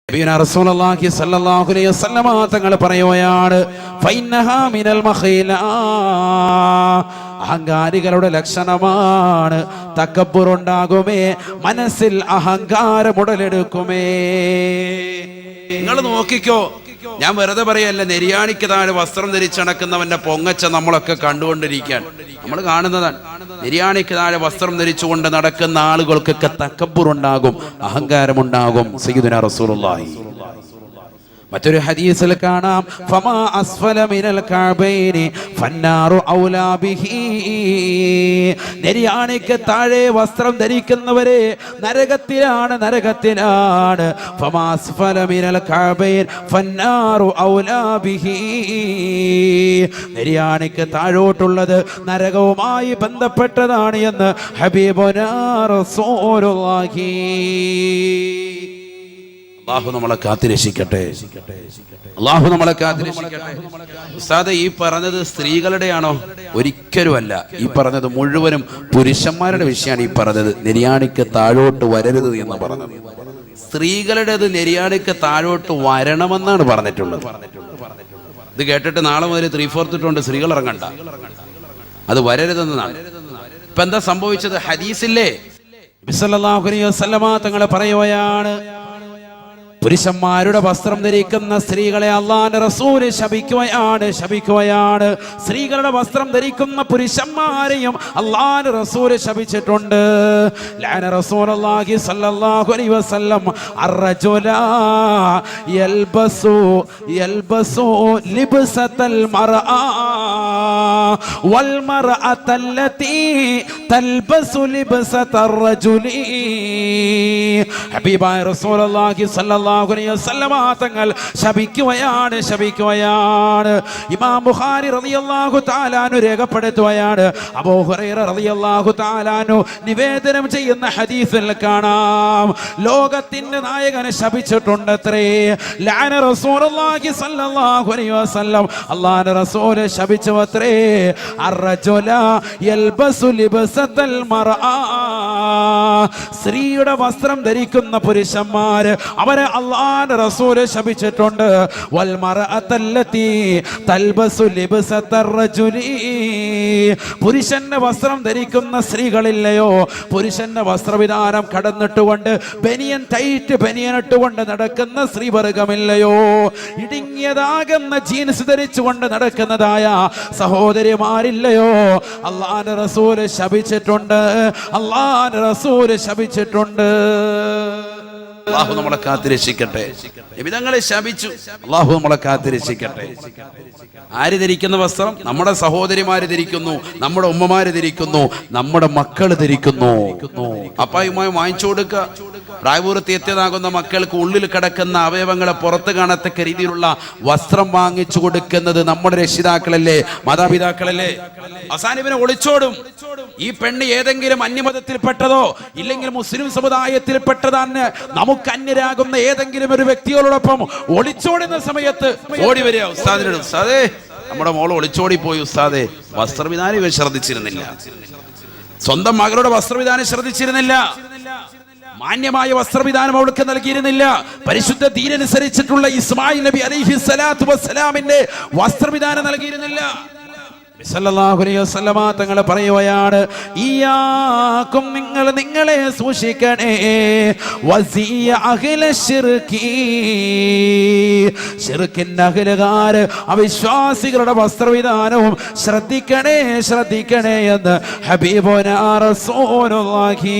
റസൂലുള്ളാഹി സ്വല്ലല്ലാഹു അലൈഹി വസല്ലം തങ്ങൾ പറയുകയാണ്, ഫൈനഹാ മിനൽ മഖീല, അഹങ്കാരികളുടെ ലക്ഷണമാണ്. തകബ്ബുർ ഉണ്ടാകുമേ, മനസ്സിൽ അഹങ്കാരം ഉടലെടുക്കുമേ. നിങ്ങൾ നോക്കിക്കോ, ഞാൻ വെറുതെ പറയല്ല. നെരിയാണിക്ക് താഴെ വസ്ത്രം ധരിച്ചടക്കുന്നവന്റെ പൊങ്ങച്ച നമ്മളൊക്കെ കണ്ടുകൊണ്ടിരിക്കാൻ നമ്മൾ കാണുന്നതാണ്. നെരിയാണിക്ക് താഴെ വസ്ത്രം ധരിച്ചുകൊണ്ട് നടക്കുന്ന ആളുകൾക്കൊക്കെ തകബ്ബുർ ഉണ്ടാകും, അഹങ്കാരമുണ്ടാകും. സയ്യിദുനാ റസൂലുള്ളാഹി മറ്റൊരു ഹദീസിൽ കാണാം, ഫമാ അസ്ഫല മിനൽ കഅബൈനി ഫന്നാറു ഔലാ ബിഹി, നെരിയാണിക്ക് താഴെ വസ്ത്രം ധരിക്കുന്നവരെ നരകത്തിലാണ്. ഫമാ അസ്ഫല മിനൽ കഅബൈൻ ഫന്നാറു ഔലാ ബിഹി, നെരിയാണിക്ക് താഴോട്ടുള്ളത് നരകവുമായി ബന്ധപ്പെട്ടതാണ് എന്ന് ഹബീബുനാ റസൂലുള്ളാഹി. അല്ലാഹു നമ്മളെ കാത്തിരക്ഷിക്കട്ടെ, അല്ലാഹു നമ്മളെ കാത്തിരക്ഷിക്കട്ടെ. ഉസ്താദേ, ഈ പറഞ്ഞത് സ്ത്രീകളുടെയാണോ? ഒരിക്കലുമല്ല. ഈ പറഞ്ഞത് മുഴുവനും പുരുഷന്മാരുടെ വിഷയമാണ്. ഈ പറഞ്ഞത് നെരിയാണിക്ക് താഴോട്ട് വരരുത് എന്ന് പറഞ്ഞത് സ്ത്രീകളുടേത് നെരിയാണിക്ക് താഴോട്ട് വരണമെന്നാണ് പറഞ്ഞിട്ടുള്ളത്. ഇത് കേട്ടിട്ട് നാളെ മുതൽ 3/4 ഇട്ടുകൊണ്ട് സ്ത്രീകൾ ഇറങ്ങണ്ട, അത് വരരുതെന്നാണ്. ഇപ്പൊ എന്താ സംഭവിച്ചത്? ഹദീസില്ലേ, നബി സല്ലല്ലാഹു അലൈഹി വസല്ലം തങ്ങൾ പറയുകയാണ്, പുരുഷന്മാരുടെ വസ്ത്രം ധരിക്കുന്ന സ്ത്രീകളെ അല്ലാഹുവിന്റെ റസൂൽ ശപിക്കുകയാണ്. സ്ത്രീകളുടെ വസ്ത്രം ധരിക്കുന്ന പുരുഷന്മാരെയും അല്ലാഹുവിന്റെ റസൂൽ ശപിച്ചിട്ടുണ്ട്. ലഅന റസൂലുള്ളാഹി സ്വല്ലല്ലാഹു അലൈഹി വസല്ലം അർറജുല യൽബസു ലിബ്സതൽ മർആ വൽ മർഅതല്ലതി തൽബസു ലിബ്സതർ റജുലി. ഹബീബായ റസൂലുള്ളാഹി സ്വല്ലല്ലാഹു അലൈഹി വസല്ലം തങ്ങൾ ശപിക്കുകയാണ്. ഇമാം ബുഖാരി റളിയല്ലാഹു തആല അൻഹു രേഖപ്പെടുത്തുകയാണ്, അബൂ ഹുറൈറ റളിയല്ലാഹു തആല അൻഹു നിവേദനം ചെയ്യുന്ന ഹദീസിൽ കാണാം, ലോകത്തിന്റെ നായകനെ ശപിച്ചിട്ടുണ്ടത്രേ. ലഅന റസൂലുള്ളാഹി സ്വല്ലല്ലാഹു അലൈഹി വസല്ലം, അല്ലാഹുവിന്റെ റസൂൽ ശപിച്ചുവത്രേ, അർറജുല യൽബസു ലിബ്സതൽ മർആ, സ്ത്രീയുടെ വസ്ത്രം ധരിക്കുന്ന പുരുഷന്മാര് അവരെ അല്ലാഹുവിന്റെ റസൂൽ ശപിച്ചിട്ടുണ്ട്. വൽ മർഅതല്ലതി തൽബസു ലിബ്സതർ റജുലി, പുരുഷന്റെ വസ്ത്രം ധരിക്കുന്ന സ്ത്രീകളില്ലയോ, പുരുഷന്റെ വസ്ത്രവിധാനം കടന്നിട്ടുകൊണ്ട് ടൈറ്റ് ബനിയൻ ഇട്ടുകൊണ്ട് നടക്കുന്ന സ്ത്രീവർഗമില്ലയോ, ഇടുങ്ങിയതാകുന്ന ജീൻസ് ധരിച്ചുകൊണ്ട് നടക്കുന്നതായ സഹോദരിമാരില്ലയോ, അല്ലാഹുവിന്റെ റസൂൽ ശപിച്ചിട്ടുണ്ട്, അല്ലാഹുവിന്റെ റസൂൽ ശപിച്ചിട്ടുണ്ട്. അല്ലാഹു നമ്മളെ കാത്തിരക്ഷിക്കട്ടെ. നബിതങ്ങളെ ശപിച്ചു, അല്ലാഹു നമ്മളെ കാത്തിരക്ഷിക്കട്ടെ. ആര് ധരിക്കുന്ന വസ്ത്രം? നമ്മുടെ സഹോദരിമാര് ധരിക്കുന്നു, നമ്മുടെ ഉമ്മമാര് ധരിക്കുന്നു, നമ്മുടെ മക്കൾ ധരിക്കുന്നു. അപ്പായുമായി വാങ്ങിച്ചു കൊടുക്കുക. പ്രായപൂർത്തി എത്തിയതാകുന്ന മക്കൾക്ക് ഉള്ളിൽ കിടക്കുന്ന അവയവങ്ങളെ പുറത്ത് കാണത്തക്ക രീതിയിലുള്ള വസ്ത്രം വാങ്ങിച്ചു കൊടുക്കുന്നത് നമ്മുടെ രക്ഷിതാക്കളല്ലേ, മാതാപിതാക്കളല്ലേ. അവസാനിപ്പിനെ ഒളിച്ചോടും. ഈ പെണ്ണ് ഏതെങ്കിലും അന്യമതത്തിൽപ്പെട്ടതോ ഇല്ലെങ്കിൽ മുസ്ലിം സമുദായത്തിൽപ്പെട്ടതാണ് നമുക്ക് അന്യരാകുന്ന ഏതെങ്കിലും ഒരു വ്യക്തികളോടൊപ്പം ഒളിച്ചോടുന്ന സമയത്ത് ഓടി വരിക ഉസ്താദിനോട്, ഉസ്താദേ നമ്മുടെ മോള് ഒളിച്ചോടി പോയി ഉസ്താദേ. വസ്ത്രവിധാനം ഇവർ ശ്രദ്ധിച്ചിരുന്നില്ല, സ്വന്തം മകളുടെ വസ്ത്രവിധാനം ശ്രദ്ധിച്ചിരുന്നില്ല, മാന്യമായ വസ്ത്രവിധാനം അവൾക്ക് നൽകിയിരുന്നില്ല. പരിശുദ്ധ ദീനനുസരിച്ചിട്ടുള്ള ഇസ്മായിൽ നബി അലൈഹി സ്വലാത്തു വസ്സലാമിന്റെ വസ്ത്രവിധാനം നൽകിയിരുന്നില്ല. സല്ലല്ലാഹു അലൈഹി വസല്ലം തങ്ങൾ പറയുകയാണ്, ഇയ്യാകും, നിങ്ങളെ സൂക്ഷിക്കണേ, വസിയ അഹ്ല ശിർകി, ശിർക്കിന്റെ അഹ്ലുകാര് അവിശ്വാസികളുടെ വസ്ത്രവിധാനവും ശ്രദ്ധിക്കണേ എന്ന് ഹബീബുനാ റസൂലുള്ളാഹി,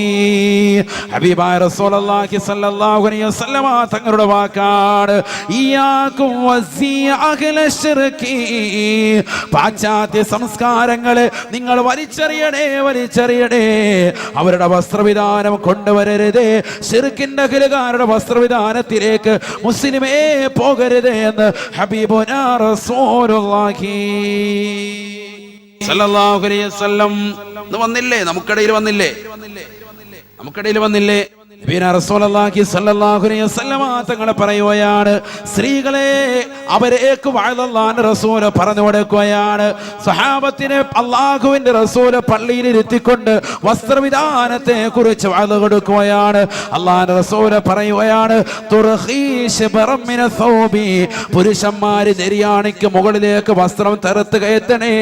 ഹബീബായ റസൂലുള്ളാഹി സല്ലല്ലാഹു അലൈഹി വസല്ലം തങ്ങളുടെ വാക്കാണ്, ഇയ്യാകും വസിയ അഹ്ല ശിർകി, പാശ്ചാത്യ സംസ്കാരങ്ങളെ നിങ്ങൾ വലിച്ചെറിയണേ, അവരുടെ വസ്ത്രവിധാനം കൊണ്ടുവരരുതേ, ശിർക്കിന്റെ അഹ്ലുകാരുടെ വസ്ത്രവിധാനത്തിലേക്ക് മുസ്ലിമേ പോകരുതേ എന്ന് ഹബീബുനാ റസൂലുള്ളാഹി സല്ലല്ലാഹു അലൈഹി വസല്ലം വന്നില്ലേ, നമുക്കിടയിൽ വന്നില്ലേ. റസൂലുള്ളാഹി സ്വല്ലല്ലാഹു അലൈഹി വസല്ലമ തങ്ങൾ പറയുകയാണ്, സ്ത്രീകളെ അവരേക്ക് അല്ലാഹുവിന്റെ റസൂൽ പറഞ്ഞു കൊടുക്കുകയാണ്, സ്വഹാബത്തിനെ അല്ലാഹുവിന്റെ റസൂൽ പള്ളിയിൽ ഇരുത്തിക്കൊണ്ട് വസ്ത്രവിധാനത്തെ കുറിച്ച് വഅദ് കൊടുക്കുകയാണ്. അല്ലാഹുവിന്റെ റസൂൽ പറയുകയാണ്, പുരുഷന്മാര് നെരിയാണിക്ക് മുകളിലേക്ക് വസ്ത്രം തെറുത്ത് കയറ്റണേ,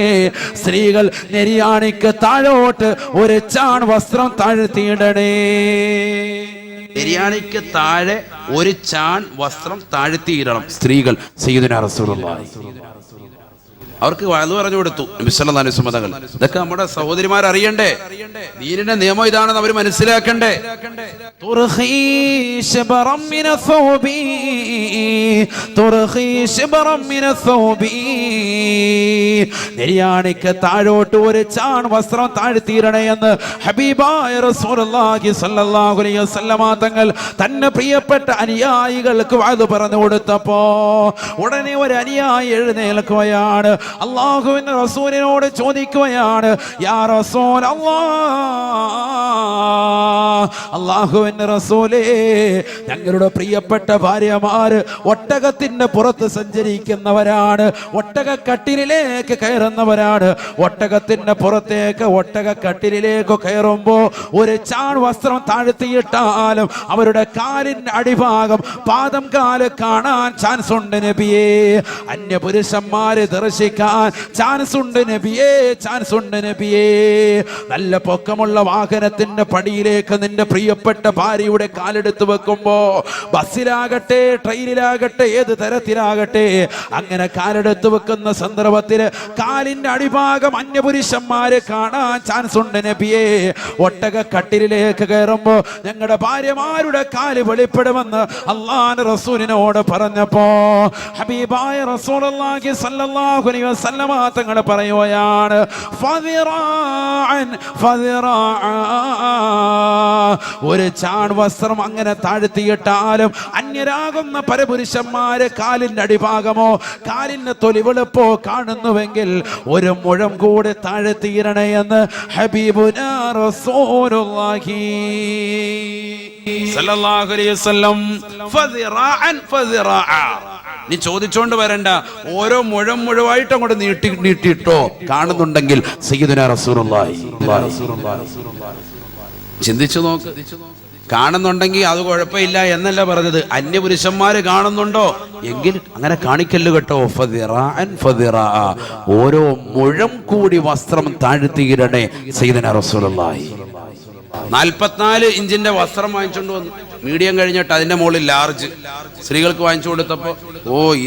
സ്ത്രീകൾ നെരിയാണിക്ക് താഴോട്ട് ഒരു ചാൺ വസ്ത്രം താഴ്ത്തിയിടണേ. നെരിയാണിക്ക് താഴെ ഒരു ചാൺ വസ്ത്രം താഴ്ത്തിയിടണം സ്ത്രീകൾ. സയ്യിദുനാ റസൂലുള്ളാഹി അവർക്ക് വഅദ് പറഞ്ഞു കൊടുത്തു നബി സല്ലല്ലാഹു അലൈഹി വസല്ലം തങ്ങൾ. ഇതൊക്കെ നമ്മുടെ സഹോദരിമാർ അറിയണ്ടേ, ദീനിന്റെ നിയമം ഇതാണെന്ന് അവർ മനസ്സിലാക്കണ്ടേ. നെരിയാണിക്ക് താഴോട്ട് ഒരു ചാൺ വസ്ത്രം താഴ്ത്തിയിടണേ എന്ന് ഹബീബായ റസൂലുള്ളാഹി സ്വല്ലല്ലാഹു അലൈഹി വസല്ലം തങ്ങൾ തന്റെ പ്രിയപ്പെട്ട അനുയായികൾക്ക് വഅദ് പറഞ്ഞു കൊടുത്തപ്പോ ഉടനെ ഒരു അനുയായി എഴുന്നേൽക്കുകയാണ്, അല്ലാഹുവിന്റെ റസൂലിനോട് ചോദിക്കുകയാണ്, യാ റസൂൽ അല്ലാഹുവിന്റെ റസൂലേ, ഞങ്ങളുടെ പ്രിയപ്പെട്ട ഭാര്യമാര് ഒട്ടകത്തിന്റെ പുറത്ത് സഞ്ചരിക്കുന്നവരാണ്, ഒട്ടകക്കട്ടിലിലേക്ക് കയറുന്നവരാണ്. ഒട്ടകത്തിന്റെ പുറത്തേക്ക് ഒട്ടകക്കട്ടിലിലേക്ക് കയറുമ്പോ ഒരു ചാൺ വസ്ത്രം താഴ്ത്തിയിട്ടാലും അവരുടെ കാലിന്റെ അടിഭാഗം പാദം കാല് കാണാൻ ചാൻസ് ഉണ്ട് നബിയേ. അന്യപുരുഷന്മാരെ ദർശിക്കാൻ ചാൻസ് ഉണ്ട് നബിയേ, ചാൻസ് ഉണ്ട് നബിയേ. നല്ല പൊക്കമുള്ള വാഹനത്തിന്റെ പടിയിലേക്ക് നിന്റെ പ്രിയപ്പെട്ട ഭാര്യയുടെ കാലെടുത്ത് വെക്കുമ്പോ, ബസ്സിലാകട്ടെ ട്രെയിനിലാകട്ടെ ഏത് തരത്തിലാകട്ടെ, അങ്ങനെ കാലെടുത്ത് വെക്കുന്ന സന്ദർഭത്തിൽ കാലിന്റെ അടിഭാഗം അന്യപുരുഷന്മാരെ കാണാൻ ചാൻസ് ഉണ്ട് നബിയേ. ഒട്ടകക്കട്ടിലിലേക്ക് കയറുമ്പോ ഞങ്ങളുടെ ഭാര്യമാരുടെ കാല് വെളിപ്പെടുമെന്ന് അല്ലാഹുവിന്റെ റസൂലിനോട് പറഞ്ഞപ്പോ ഹബീബായ റസൂലുള്ളാഹി സ്വല്ലല്ലാഹു അലൈഹി വസല്ലമ തങ്ങൾ പറയുകയാണ്, ഒരു ചാൺ വസ്ത്രം അങ്ങനെ താഴ്ത്തിയിട്ടാലും അന്യരാകുന്ന പരപുരുഷന്മാരെ കാലിന്റെ അടിഭാഗമോ കാലിന്റെ തൊലിവെളുപ്പോ കാണുന്നുവെങ്കിൽ ഒരു മുഴം കൂടെ താഴ്ത്തിയിടണേ എന്ന് ഹബീബുനാ റസൂലുള്ളാഹി സ്വല്ലല്ലാഹു അലൈഹി വസല്ലം. നീ ചോദിച്ചോണ്ട് വരണ്ട, ഓരോ മുഴം മുഴവായിട്ട് അങ്ങോട്ട് നീട്ടിയിട്ടോ കാണുന്നുണ്ടെങ്കിൽ സയ്യിദുനാ റസൂലുള്ളാഹി. ചിന്തിച്ചു നോക്ക്, കാണുന്നുണ്ടെങ്കിൽ അത് കുഴപ്പമില്ല എന്നല്ല പറഞ്ഞത്. അന്യപുരുഷന്മാര് കാണുന്നുണ്ടോ എങ്കിൽ അങ്ങനെ കാണിക്കല്ല് കേട്ടോ. ഓരോ മുഴം കൂടി വസ്ത്രം താഴ്ത്തിയിടണേ സയ്യിദുനാ റസൂലുള്ളാഹി. 44 ഇഞ്ചിന്റെ വസ്ത്രം വാങ്ങിച്ചോണ്ട് വന്നു, മീഡിയം കഴിഞ്ഞിട്ട് അതിന്റെ മുകളിൽ ലാർജ് സ്ത്രീകൾക്ക് വാങ്ങിച്ചു കൊടുത്തപ്പോ,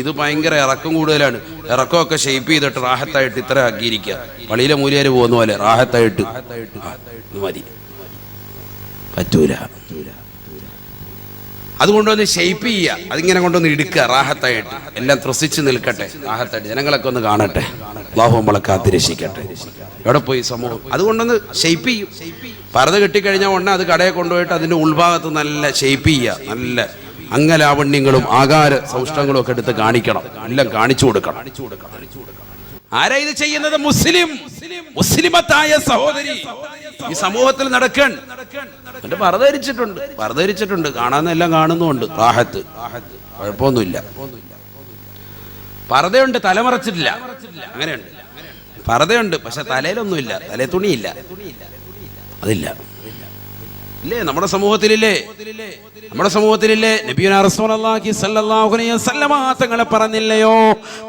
ഇത് ഭയങ്കര ഇറക്കം കൂടുതലാണ്, ഇറക്കമൊക്കെ ഷേപ്പ് ചെയ്തിട്ട് റാഹത്തായിട്ട് ഇത്ര ആക്കിയിരിക്കുക, പള്ളിയിലെ മൂലിയാര് പോകുന്ന പോലെ റാഹത്തായിട്ട് മതി, പറ്റൂല. അതുകൊണ്ടൊന്ന് ഷേപ്പ് ചെയ്യുക, അതിങ്ങനെ കൊണ്ടൊന്ന് ഇടുക്കുക റാഹത്തായിട്ട്, എല്ലാം ത്രസിച്ച് നിൽക്കട്ടെ റാഹത്തായിട്ട്, ജനങ്ങളൊക്കെ ഒന്ന് കാണട്ടെ, അല്ലാഹു നമ്മളെ കാത്തിരക്ഷിക്കട്ടെ. എവിടെ പോയി സമൂഹം? അതുകൊണ്ടൊന്ന് ഷേപ്പ് ചെയ്യും. പർദ്ദ കെട്ടിക്കഴിഞ്ഞാൽ ഉടനെ അത് കടയിൽ കൊണ്ടുപോയിട്ട് അതിന്റെ ഉൾഭാഗത്ത് നല്ല ഷേപ്പ് ചെയ്യുക, നല്ല അംഗലാവണ്യങ്ങളും ആകാര സൗഷ്ഠങ്ങളും ഒക്കെ എടുത്ത് കാണിക്കണം, എല്ലാം കാണിച്ചു കൊടുക്കണം. ആരാ ഇത് ചെയ്യുന്നത്? മുസ്ലിമത്തായ സഹോദരി ഈ സമൂഹത്തിൽ നടക്കാൻ പർദ്ദ കാണാന്നെല്ലാം കാണുന്നുണ്ട്, റാഹത്ത്, കുഴപ്പമൊന്നുമില്ല. പർദ്ദയുണ്ട്, തലമറച്ചിട്ടില്ല, അങ്ങനെയുണ്ട്. പർദ്ദയുണ്ട് പക്ഷെ തലയിലൊന്നുമില്ല, തലേ തുണിയില്ല, അതില്ല. ഇല്ലേ നമ്മുടെ സമൂഹത്തിലില്ലേ? നബിയുനാ റസൂലുള്ളാഹി സ്വല്ലല്ലാഹു അലൈഹി വസല്ലമ തങ്ങൾ പറഞ്ഞില്ലയോ,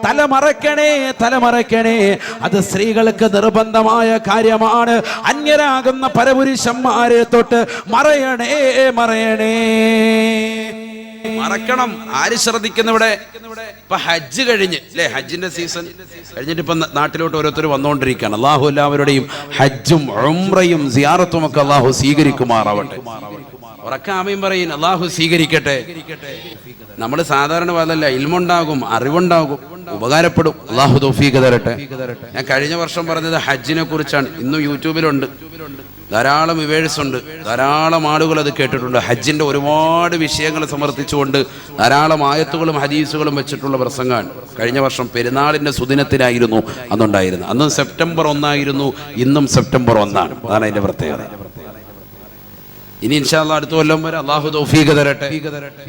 തലമറയ്ക്കണേ. അത് സ്ത്രീകൾക്ക് നിർബന്ധമായ കാര്യമാണ്. അന്യരാകുന്ന പരപുരുഷന്മാരെ തൊട്ട് മറയണേ. മറക്കണം. ആര് ശ്രദ്ധിക്കുന്ന ഇവിടെ? ഇപ്പൊ ഹജ്ജ് കഴിഞ്ഞ് അല്ലേ, ഹജ്ജിന്റെ സീസൺ കഴിഞ്ഞിട്ട് ഇപ്പൊ നാട്ടിലോട്ട് ഓരോരുത്തർ വന്നുകൊണ്ടിരിക്കുകയാണ്. അള്ളാഹു എല്ലാവരുടെയും ഹജ്ജും ഉംറയും സിയാറത്തും ഒക്കെ അള്ളാഹു സ്വീകരിക്കുമാറാവട്ടെ. ഉറക്കെ ആമീൻ പറയും. അള്ളാഹു സ്വീകരിക്കട്ടെ. നമ്മൾ സാധാരണ പറഞ്ഞല്ല, ഇൽമുണ്ടാകും, അറിവുണ്ടാകും, ഉപകാരപ്പെടും. അള്ളാഹു തൗഫീഖ് തരട്ടെ. ഞാൻ കഴിഞ്ഞ വർഷം പറഞ്ഞത് ഹജ്ജിനെ കുറിച്ചാണ്. ഇന്നും യൂട്യൂബിലുണ്ട്, ധാരാളം വിവേഴ്സ് ഉണ്ട്, ധാരാളം ആളുകൾ അത് കേട്ടിട്ടുണ്ട്. ഹജ്ജിന്റെ ഒരുപാട് വിഷയങ്ങൾ സമർത്ഥിച്ചുകൊണ്ട് ധാരാളം ആയത്തുകളും ഹദീസുകളും വെച്ചിട്ടുള്ള പ്രസംഗമാണ്. കഴിഞ്ഞ വർഷം പെരുന്നാളിന്റെ സുദിനത്തിലായിരുന്നു അന്നുണ്ടായിരുന്നു. അന്ന് സെപ്റ്റംബർ 1 ആയിരുന്നു, ഇന്നും സെപ്റ്റംബർ 1 ആണ്. അതാണ് അതിന്റെ പ്രത്യേകത. ഇനി ഇൻഷാ അല്ലാഹ് അടുത്ത കൊല്ലം വരെ അള്ളാഹു തൗഫീഖ് തരട്ടെ.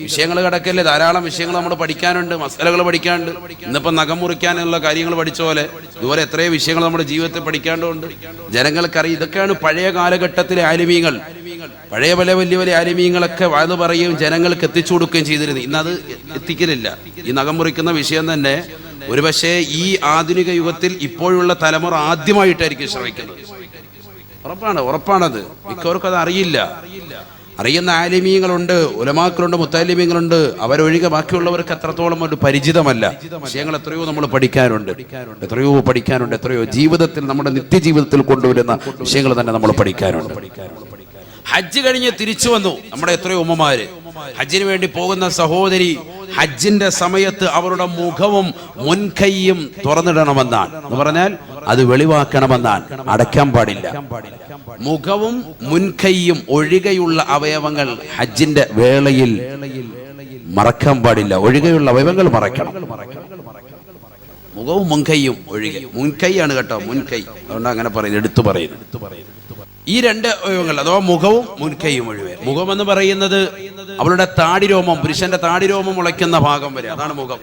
വിഷയങ്ങൾ കിടക്കല്ലേ, ധാരാളം വിഷയങ്ങൾ നമ്മൾ പഠിക്കാനുണ്ട്, മസലകൾ പഠിക്കാനുണ്ട്. ഇന്നിപ്പം നഖം മുറിക്കാനുള്ള കാര്യങ്ങൾ പഠിച്ച പോലെ ഇതുപോലെ എത്രയോ വിഷയങ്ങൾ നമ്മുടെ ജീവിതത്തിൽ പഠിക്കാണ്ടുണ്ട്. ജനങ്ങൾക്കറിയാം. ഇതൊക്കെയാണ് പഴയ കാലഘട്ടത്തിലെ ആലിമീങ്ങൾ, പഴയ പല വലിയ വലിയ ആലിമീങ്ങളൊക്കെ വാത് പറയുകയും ജനങ്ങൾക്ക് എത്തിച്ചു കൊടുക്കുകയും ചെയ്തിരുന്നു. ഇന്നത് എത്തിക്കലില്ല. ഈ നഖം മുറിക്കുന്ന വിഷയം തന്നെ ഒരുപക്ഷെ ഈ ആധുനിക യുഗത്തിൽ ഇപ്പോഴുള്ള തലമുറ ആദ്യമായിട്ടായിരിക്കും ശ്രമിക്കുന്നത്. ഉറപ്പാണത്. മിക്കവർക്കും അത് അറിയില്ല. അറിയുന്ന ആലിമീങ്ങളുണ്ട്, ഉലമാക്കളുണ്ട്, മുത്തലിമീങ്ങളുണ്ട്. അവരൊഴികെ ബാക്കിയുള്ളവർക്ക് എത്രത്തോളം ഒരു പരിചിതമല്ല. വിഷയങ്ങൾ എത്രയോ നമ്മൾ പഠിക്കാനുണ്ട്, എത്രയോ ജീവിതത്തിൽ, നമ്മുടെ നിത്യജീവിതത്തിൽ കൊണ്ടുവരുന്ന വിഷയങ്ങൾ തന്നെ നമ്മൾ പഠിക്കാനുണ്ട്. ഹജ്ജ് കഴിഞ്ഞ് തിരിച്ചു വന്നു നമ്മുടെ എത്രയോ ഉമ്മമാര്. ഹജ്ജിന് വേണ്ടി പോകുന്ന സഹോദരി ഹജ്ജിന്റെ സമയത്ത് അവരുടെ മുഖവും മുൻകൈയും തുറന്നിടണമെന്നാണ്. എന്ന് പറഞ്ഞാൽ അത് വെളിവാക്കണമെന്നാണ്, അടയ്ക്കാൻ പാടില്ല. മുഖവും മുൻകൈയും ഒഴികെയുള്ള അവയവങ്ങൾ ഹജ്ജിന്റെ വേളയിൽ മറക്കാൻ പാടില്ല. ഒഴികെയുള്ള അവയവങ്ങൾ മറക്കണം. മുഖവും മുൻകൈയും ഒഴികെ. മുൻകൈയാണ് കേട്ടോ, മുൻകൈ. അതുകൊണ്ട് അങ്ങനെ പറയുന്നത്, എടുത്തു പറയുന്നു. ഈ രണ്ട് അവയവങ്ങൾ അഥവാ മുഖവും മുൻകൈയും ഒഴികെ. മുഖം എന്ന് പറയുന്നത് അവളുടെ താടിരോമം, പുരുഷന്റെ താടിരോമം മുളയ്ക്കുന്ന ഭാഗം വരെ, അതാണ് മുഖം.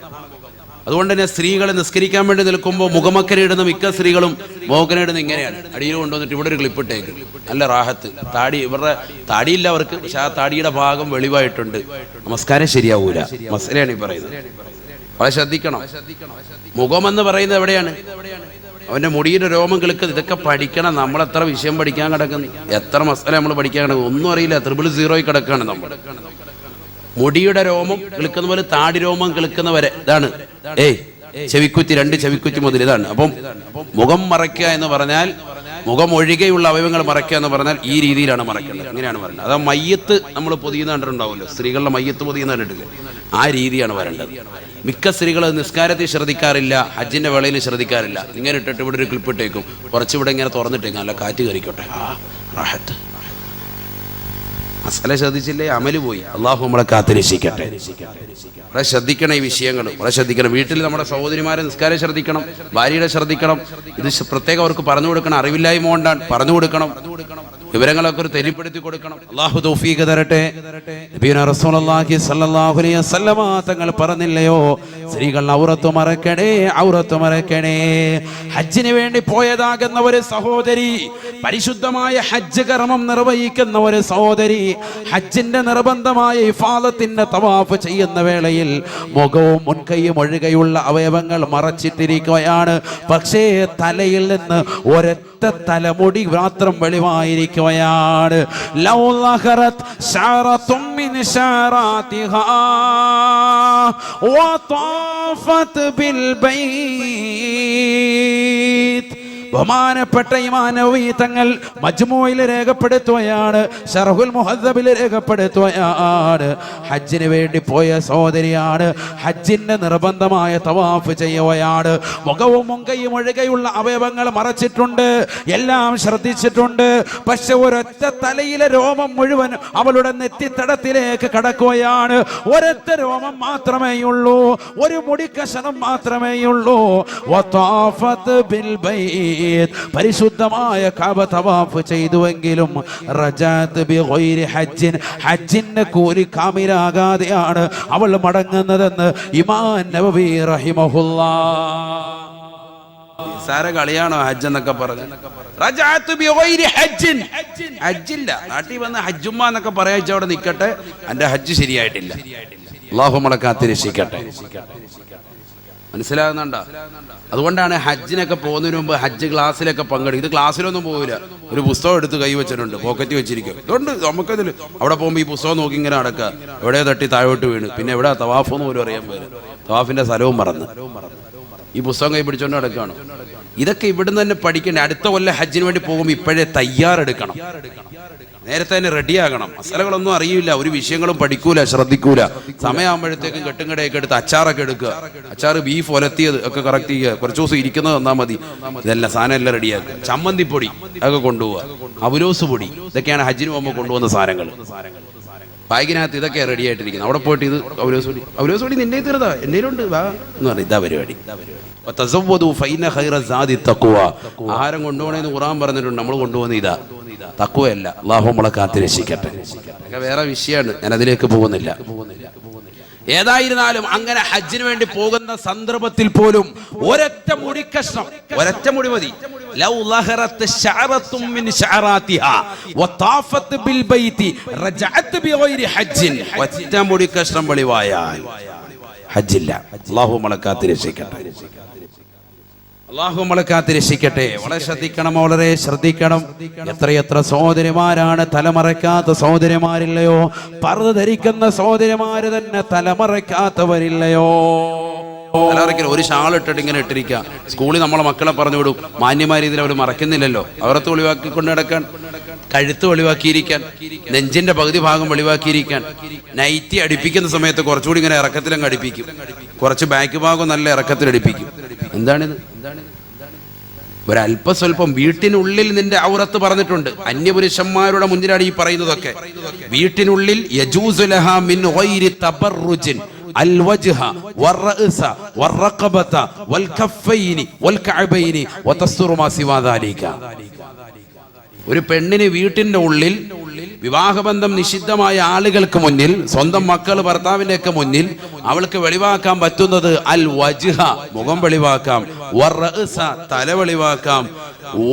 അതുകൊണ്ട് തന്നെ സ്ത്രീകൾ നിസ്കരിക്കാൻ വേണ്ടി നിൽക്കുമ്പോൾ മുഖമക്കരയിടുന്ന മിക്ക സ്ത്രീകളും മോഹനയിടുന്ന ഇങ്ങനെയാണ്. അടിയിൽ കൊണ്ടുവന്നിട്ട് ഇവിടെ ഒരു ക്ലിപ്പിട്ടേക്ക്, നല്ല റാഹത്ത്. താടി, ഇവരുടെ താടിയില്ല അവർക്ക്, പക്ഷെ ആ താടിയുടെ ഭാഗം വെളിവായിട്ടുണ്ട്. നമസ്കാരം ശരിയാവൂല. മസലയാണ് ഈ പറയുന്നത്. വളരെ ശ്രദ്ധിക്കണം. മുഖമെന്ന് പറയുന്നത് എവിടെയാണ്? അവന്റെ മുടിയുടെ രോമം കിളുക്കുന്നത്. ഇതൊക്കെ പഠിക്കണം. നമ്മളെത്ര വിഷയം പഠിക്കാൻ കിടക്കുന്നു, എത്ര മസല നമ്മൾ പഠിക്കാൻ കിടക്കുന്നു, ഒന്നും അറിയില്ല. 000 കിടക്കാണ് നമ്മൾ. മുടിയുടെ രോമം കിളുക്കുന്ന പോലെ താടി രോമം കിളുക്കുന്നവരെ ഇതാണ്. ചെവിക്കുറ്റി, 2 ചെവിക്കുറ്റി മുതൽ ഇതാണ്. അപ്പം മുഖം മറയ്ക്കുക എന്ന് പറഞ്ഞാൽ, മുഖം ഒഴികെയുള്ള അവയവങ്ങൾ മറയ്ക്കുക എന്ന് പറഞ്ഞാൽ ഈ രീതിയിലാണ് മറയ്ക്കേണ്ടത്. അങ്ങനെയാണ് പറയുന്നത്. അതാ മയ്യത്ത് നമ്മൾ പൊതിയുന്ന കണ്ടിട്ടുണ്ടാവുമല്ലോ, സ്ത്രീകളുടെ മയ്യത്ത് പൊതിയുന്ന കണ്ടിട്ടില്ലേ? ആ രീതിയാണ് വരേണ്ടത്. മിക്ക സ്ത്രീകൾ നിസ്കാരത്തിൽ ശ്രദ്ധിക്കാറില്ല, ഹജ്ജിന്റെ വേളയിൽ ശ്രദ്ധിക്കാറില്ല. ഇങ്ങനെ ഇട്ടിട്ട് ഇവിടെ ഒരു ക്ലിപ്പിട്ടേക്കും, കുറച്ചിവിടെ ഇങ്ങനെ തുറന്നിട്ടേക്കും, നല്ല കാറ്റ് കയറിക്കോട്ടെ, റാഹത്ത്. മസല ശ്രദ്ധിച്ചില്ലേ, അമല് പോയി. അള്ളാഹു നമ്മളെ കാത്തിരക്ഷിക്കട്ടെ. വളരെ ശ്രദ്ധിക്കണം ഈ വിഷയങ്ങൾ, വളരെ ശ്രദ്ധിക്കണം. വീട്ടിൽ നമ്മുടെ സഹോദരിമാരെ നിസ്കാരം ശ്രദ്ധിക്കണം, ഭാര്യയുടെ ശ്രദ്ധിക്കണം. ഇത് പ്രത്യേകം അവർക്ക് പറഞ്ഞു കൊടുക്കണം. അറിവില്ലായ്മ കൊണ്ടാണ്, പറഞ്ഞു കൊടുക്കണം. വിവരങ്ങളൊക്കെ ഒരു തെളിപ്പെടുത്തി കൊടുക്കണം. അല്ലാഹു തൗഫീഖ് തരട്ടെ. നബിയുനാ റസൂലുള്ളാഹി സ്വല്ലല്ലാഹു അലൈഹി വസല്ലമ തങ്ങൾ പറഞ്ഞില്ലയോ, സ്ത്രീകൾ ഔറത്ത് മറക്കണേ. ഹജ്ജിന് വേണ്ടി പോയതാകുന്ന ഒരു സഹോദരി, പരിശുദ്ധമായ ഹജ്ജ് കർമ്മം നിർവഹിക്കുന്ന ഒരു സഹോദരി, ഹജ്ജിന്റെ നിർബന്ധമായ ഇഫാദത്തിന്റെ തവാഫ് ചെയ്യുന്ന വേളയിൽ മുഖവും മുൻകൈയും ഒഴികെയുള്ള അവയവങ്ങൾ മറച്ചിട്ടിരിക്കുകയാണ്. പക്ഷേ തലയിൽ നിന്ന് ഒരൊറ്റ തലമുടി മാത്രം വെളിവായിരിക്കുകയാണ്. ലൗ ലഹറത് ശഅറത്തും മിൻ ശഅറാതിഹാ വതാഫത് ബിൽ ബൈത്ത്. ബഹുമാനപ്പെട്ട ഇമാം നവവി തങ്ങൾ മജ്മൂഇൽ രേഖപ്പെടുത്തുകയാണ്, ശർഹുൽ മുഹദ്ദബിൽ രേഖപ്പെടുത്തുകയാണ്. ഹജ്ജിന് വേണ്ടി പോയ സഹോദരിയാണ്, ഹജ്ജിന്റെ നിർബന്ധമായ തവാഫ് ചെയ്യുകയാണ്. മുഖവും മുൻകൈയും ഒഴികെയുള്ള അവയവങ്ങൾ മറച്ചിട്ടുണ്ട്, എല്ലാം ശ്രദ്ധിച്ചിട്ടുണ്ട്. പക്ഷെ ഒരൊറ്റ തലയിലെ രോമം മുഴുവൻ അവളുടെ നെറ്റിത്തടത്തിലേക്ക് കടക്കുകയാണ്. ഒരൊറ്റ രോമം മാത്രമേയുള്ളൂ, ഒരു മുടിക്കഷണം മാത്രമേയുള്ളൂ. വതാഫത് ബിൽ ബൈത്ത്, പരിശുദ്ധമായ കഅബ തവാഫ് ചെയ്തുവെങ്കിലും റജഅത് ബിഗൈരി ഹജ്ജിൻ, ഹജ്ജിന്റെ കൂലി കാമിലാകാതെയാണ് അവൾ മടങ്ങുന്നതെന്ന് ഇമാം നവവി റഹിമഹുല്ലാഹ്. സാര കളിയാണോ ഹജ്ജ് എന്നൊക്കെ പറഞ്ഞു? റജഅത് ബിഗൈരി ഹജ്ജിൻ, ഹജ്ജില്ല. നാട്ടിൽ വന്ന് ഹജ്ജുമ്മ എന്നൊക്കെ പറയാച്ച അവിടെ നിൽക്കട്ടെ, എൻ്റെ ഹജ്ജ് ശരിയായിട്ടില്ല. അല്ലാഹു നമ്മളെ കാത്തിരക്ഷിക്കട്ടെ. മനസ്സിലാകുന്നുണ്ടോ? അതുകൊണ്ടാണ് ഹജ്ജിനൊക്കെ പോകുന്നതിന് മുമ്പ് ഹജ്ജ് ക്ലാസ്സിലൊക്കെ പങ്കെടുക്കും. ഇത് ക്ലാസ്സിലൊന്നും പോകില്ല, ഒരു പുസ്തകം എടുത്ത് കൈ വെച്ചിട്ടുണ്ട്, പോക്കറ്റ് വെച്ചിരിക്കും. ഇതുകൊണ്ട് നമുക്കതിൽ അവിടെ പോകുമ്പോൾ ഈ പുസ്തകം നോക്കി ഇങ്ങനെ നടക്കുക, എവിടെ തട്ടി താഴോട്ട് വീണ്, പിന്നെ എവിടെ തവാഫെന്ന് പോലും അറിയാൻ പോലും, തവാഫിന്റെ സ്ഥലവും മറന്ന് ഈ പുസ്തകം കൈ പിടിച്ചോണ്ട് നടക്കുകയാണ്. ഇതൊക്കെ ഇവിടുന്ന് തന്നെ പഠിക്കണ്ടേ. അടുത്ത കൊല്ലം ഹജ്ജിന് വേണ്ടി പോകുമ്പോൾ ഇപ്പോഴേ തയ്യാറെടുക്കണം, നേരത്തെ തന്നെ റെഡിയാകണം. മസാലകളൊന്നും അറിയില്ല, ഒരു വിഷയങ്ങളും പഠിക്കൂല, ശ്രദ്ധിക്കൂല. സമയമാകുമ്പോഴത്തേക്കും കെട്ടുംകടയൊക്കെ എടുത്ത് അച്ചാറൊക്കെ എടുക്കുക, അച്ചാറ് ബീഫ് ഒലത്തിയത് ഒക്കെ കറക്റ്റ് ചെയ്യുക, കുറച്ച് ദിവസം ഇരിക്കുന്നത് തന്നാൽ മതി. ഇതെല്ലാം സാധനം എല്ലാം റെഡിയാക്കുക. ചമ്മന്തിപ്പൊടി ഒക്കെ കൊണ്ടുപോവുക, അവലോസ് പൊടി, ഇതൊക്കെയാണ് ഹജ്ജിന് പോകുമ്പോൾ കൊണ്ടുപോകുന്ന സാധനങ്ങൾ. ബാഗിനകത്ത് ഇതൊക്കെ റെഡി ആയിട്ടിരിക്കുന്നത്. അവിടെ പോയിട്ട് ഇത് അവലോസ് പൊടി നിന്റെ തീർതാ, എന്നേലുണ്ട്, വാ എന്ന് പറഞ്ഞു. ഇതാ പരിപാടി. ആഹാരം കൊണ്ടുപോകണമെന്ന് ഖുർആൻ പറഞ്ഞിട്ടുണ്ട്, നമ്മൾ കൊണ്ടുപോകുന്ന ഇതാ. തഖ്വയല്ല. അല്ലാഹു നമ്മളെ കാത്തിരക്ഷിക്കട്ടെ. വേറെ വിഷയമാണ്, ഞാൻ അതിലേക്ക് പോകുന്നില്ല. ഏതായിരുന്നാലും അങ്ങനെ ഹജ്ജിന് വേണ്ടി പോകുന്ന സന്ദർഭത്തിൽ പോലും ഒരൊറ്റ മുടിക്കഷ്ണം, ഒരൊറ്റ മുടി മതി. ലൗ ലഹറത് ശഅറത്തും മിൻ ശഅറാതിഹാ വതാഫത് ബിൽ ബൈതി റജഅത് ബിഗൈരി ഹജ്ജിൻ. ഒറ്റ മുടിക്കഷ്ണം വെളിവായാൽ ഹജ്ജില്ല. അല്ലാഹു നമ്മളെ കാത്തിരക്ഷിക്കട്ടെ. അല്ലാഹു നമ്മളെ കാത്തിരക്ഷിക്കട്ടെ. വളരെ ശ്രദ്ധിക്കണം, വളരെ ശ്രദ്ധിക്കണം. എത്രയെത്ര സഹോദരിമാരാണ് തലമറയ്ക്കാത്ത സഹോദരിമാരില്ലയോ? പർദ്ദ ധരിക്കുന്ന സഹോദരിമാര് തന്നെ തലമറയ്ക്കാത്തവരില്ലയോ? തലമറയ്ക്കൽ ഒരു ഷാൾ ഇട്ടിട്ട് ഇങ്ങനെ ഇട്ടിരിക്കുക. സ്കൂളിൽ നമ്മളെ മക്കളെ പറഞ്ഞു വിടും, മാന്യമായ രീതിയിൽ അവർ മറക്കുന്നില്ലല്ലോ. അവരത്ത് ഒളിവാക്കി കൊണ്ട് നടക്കാൻ, കഴുത്ത് വെളിവാക്കിയിരിക്കാൻ, നെഞ്ചിന്റെ പകുതി ഭാഗം വെളിവാക്കിയിരിക്കാൻ, നൈറ്റി അടുപ്പിക്കുന്ന സമയത്ത് കുറച്ചുകൂടി ഇങ്ങനെ ഇറക്കത്തിലങ്ങ് അടുപ്പിക്കും, കുറച്ച് ബാക്ക് ഭാഗം നല്ല ഇറക്കത്തിലടിപ്പിക്കും. എന്താണിത്? ഒരല്പസ്വല്പം വീട്ടിനുള്ളിൽ നിന്റെ ഔറത്ത് പറഞ്ഞിട്ടുണ്ട്. അന്യപുരുഷന്മാരുടെ മുന്നിലാണ് ഈ പറയുന്നതൊക്കെ. വീട്ടിനുള്ളിൽ യജൂസു ലഹാ മിൻ ഗൈരി തബർറുജിൻ الوجه والرأس والرقبة والكفين والكعبين وتستر ما سوى ذلك. ഒരു പെണ്ണിന് വീട്ടിന്റെ ഉള്ളിൽ വിവാഹബന്ധം നിഷിദ്ധമായ ആളുകൾക്ക് മുന്നിൽ, സ്വന്തം മക്കൾ ഭർത്താവിന്റെയൊക്കെ മുന്നിൽ അവൾക്ക് വെളിവാക്കാൻ പറ്റുന്നത് അൽ വജ്ഹ, മുഖം വെളിവാക്കാം, വറഅസ, തല വെളിവാക്കാം,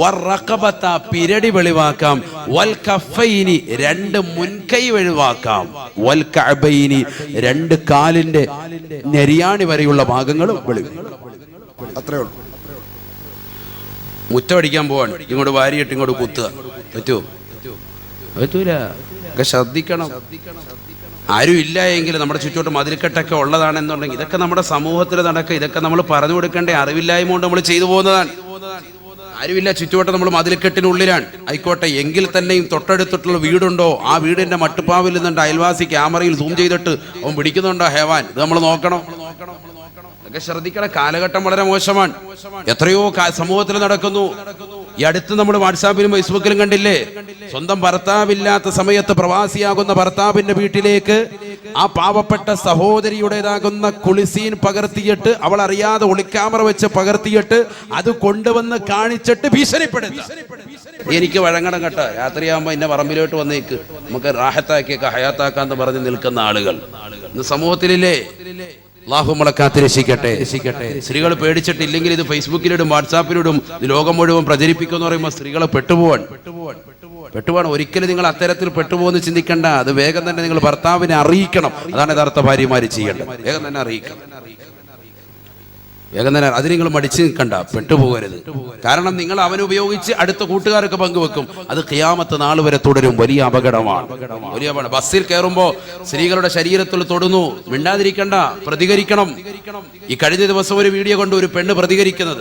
വറഖബത, പിരടി വെളിവാക്കാം, വൽ കഫൈനി, രണ്ട് മുൻകൈ വെളിവാക്കാം, വൽ കഅബൈനി, രണ്ട് കാലിന്റെ നെരിയാണി വരെയുള്ള ഭാഗങ്ങളും വെളിവാക്കാം. അത്രേ ഉള്ളൂ. മുറ്റമടിക്കാൻ പോവാണ്, ഇങ്ങോട്ട് വാരിയിട്ട് ഇങ്ങോട്ട് കുത്തുക, പറ്റുമോ? പറ്റൂല. ഒക്കെ ശ്രദ്ധിക്കണം. ആരും ഇല്ല എങ്കിൽ നമ്മുടെ ചുറ്റോട്ട് മതിൽക്കെട്ടൊക്കെ ഉള്ളതാണെന്നുണ്ടെങ്കിൽ ഇതൊക്കെ നമ്മുടെ സമൂഹത്തിൽ നടക്കുക. ഇതൊക്കെ നമ്മൾ പറഞ്ഞു കൊടുക്കേണ്ട അറിവില്ലായ്മ കൊണ്ട് നമ്മൾ ചെയ്തു പോകുന്നതാണ്. ആരുമില്ല, ചുറ്റുവട്ടം നമ്മൾ മതിൽക്കെട്ടിനുള്ളിലാണ് ആയിക്കോട്ടെ, എങ്കിൽ തന്നെയും തൊട്ടടുത്തിട്ടുള്ള വീടുണ്ടോ, ആ വീടിന്റെ മട്ടുപ്പാവിൽ നിന്നുണ്ട് അയൽവാസി ക്യാമറയിൽ സൂം ചെയ്തിട്ട് അവൻ പിടിക്കുന്നുണ്ടോ ഹേവാൻ, ഇത് നമ്മൾ നോക്കണം. ഒക്കെ ശ്രദ്ധിക്കണം. കാലഘട്ടം വളരെ മോശമാണ്. എത്രയോ സമൂഹത്തിൽ നടക്കുന്നു. ഈ അടുത്ത് നമ്മൾ വാട്സാപ്പിലും ഫേസ്ബുക്കിലും കണ്ടില്ലേ, സ്വന്തം ഭർത്താവില്ലാത്ത സമയത്ത് പ്രവാസിയാകുന്ന ഭർത്താവിന്റെ വീട്ടിലേക്ക് ആ പാവപ്പെട്ട സഹോദരിയുടേതാകുന്ന കുളിസീൻ പകർത്തിയിട്ട്, അവൾ അറിയാതെ ഒളിക്യാമറ വെച്ച് പകർത്തിയിട്ട് അത് കൊണ്ടുവന്ന് കാണിച്ചിട്ട് ഭീഷണിപ്പെടുത്തുക. എനിക്ക് വഴങ്ങണം കേട്ടോ, രാത്രിയാകുമ്പോ എന്നെ പറമ്പിലോട്ട് വന്നേക്ക്, നമുക്ക് റാഹത്താക്കിയൊക്കെ ഹയാത്താക്കാന്ന് പറഞ്ഞ് നിൽക്കുന്ന ആളുകൾ ഇന്ന് സമൂഹത്തിലില്ലേ? അല്ലാഹു നമ്മളെ കാത്തിരക്ഷിക്കട്ടെ. സ്ത്രീകൾ പേടിച്ചിട്ടില്ലെങ്കിൽ ഇത് ഫേസ്ബുക്കിലിടും, വാട്സാപ്പിലിടും, ലോകം മുഴുവൻ പ്രചരിപ്പിക്കുമെന്ന് പറയുമ്പോൾ സ്ത്രീകളെ പെട്ടുപോവാണ്. ഒരിക്കലും നിങ്ങൾ അത്തരത്തിൽ പെട്ടുപോകുന്ന ചിന്തിക്കേണ്ട. അത് വേഗം തന്നെ നിങ്ങൾ ഭർത്താവിനെ അറിയിക്കണം. അതാണ് യഥാർത്ഥ ഭാര്യമാര് ചെയ്യേണ്ടത്. വേഗം തന്നെ അറിയിക്കണം. അത് നിങ്ങൾ മടിച്ചു നിൽക്കണ്ട, പെട്ടുപോകരുത്. കാരണം നിങ്ങൾ അവനുപയോഗിച്ച് അടുത്ത കൂട്ടുകാരൊക്കെ പങ്കുവെക്കും. അത് ഖിയാമത്ത് നാൾ വരെ തുടരും. വലിയ അപകടമാണ്. ബസ്സിൽ കയറുമ്പോ സ്ത്രീകളുടെ ശരീരത്തിൽ തൊടുന്നു, മിണ്ടാതിരിക്കണ്ട, പ്രതികരിക്കണം. ഈ കഴിഞ്ഞ ദിവസം ഒരു വീഡിയോ കൊണ്ട് ഒരു പെണ്ണ് പ്രതികരിക്കുന്നത്,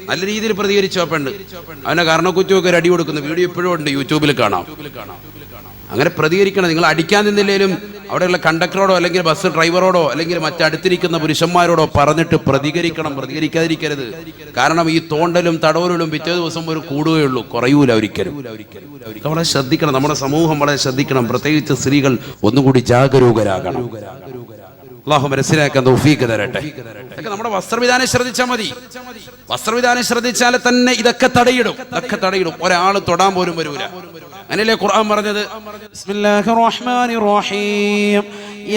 നല്ല രീതിയിൽ പ്രതികരിച്ചു. ആ പെണ്ണ് അവനെ കാരണക്കുറ്റമൊക്കെ ഒരു അടി കൊടുക്കുന്ന വീഡിയോ ഇപ്പോഴും ഉണ്ട്, യൂട്യൂബിൽ കാണാം. അങ്ങനെ പ്രതികരിക്കണം. നിങ്ങൾ അടിക്കാൻ നിന്നില്ലേലും അവിടെയുള്ള കണ്ടക്ടറോടോ അല്ലെങ്കിൽ ബസ് ഡ്രൈവറോടോ അല്ലെങ്കിൽ മറ്റടുത്തിരിക്കുന്ന പുരുഷന്മാരോടോ പറഞ്ഞിട്ട് പ്രതികരിക്കാതിരിക്കരുത്. കാരണം ഈ തോണ്ടലും തടവലും പിറ്റേ ദിവസം ഒരു കൂടുകയുള്ളൂ, കുറയൂല ഒരിക്കലും. വളരെ ശ്രദ്ധിക്കണം. നമ്മുടെ സമൂഹം വളരെ ശ്രദ്ധിക്കണം. പ്രത്യേകിച്ച് സ്ത്രീകൾ ഒന്നുകൂടി ജാഗരൂകരാകണം. അല്ലാഹു മനസ്സിലാക്കാൻ തൗഫീഖ് തരട്ടെ. ഇതൊക്കെ നമ്മുടെ വസ്ത്രവിധാനം ശ്രദ്ധിച്ചാൽ മതി. വസ്ത്രവിധാനം ശ്രദ്ധിച്ചാൽ തന്നെ ഇതൊക്കെ തടയിടും. ഒരാൾ തൊടാൻ പോലും വരൂല. അങ്ങനെയല്ലേ ഖുർആൻ പറഞ്ഞത്? ബിസ്മില്ലാഹിർ റഹ്മാനിർ റഹീം.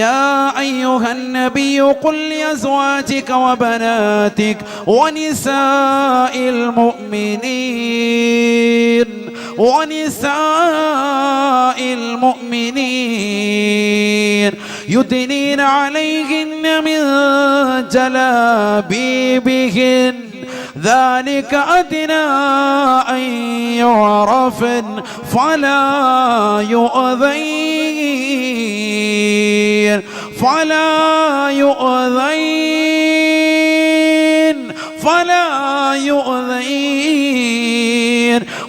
യാ അയ്യുഹൻ നബിയ്യു ഖുൽ ലിഅസ്വാജിക വബനാതിക വനിസാഇൽ മുഅ്മിനീൻ يدنين عليهن من جلابيبهن ذلك أدنى أن يعرفن فلا يؤذين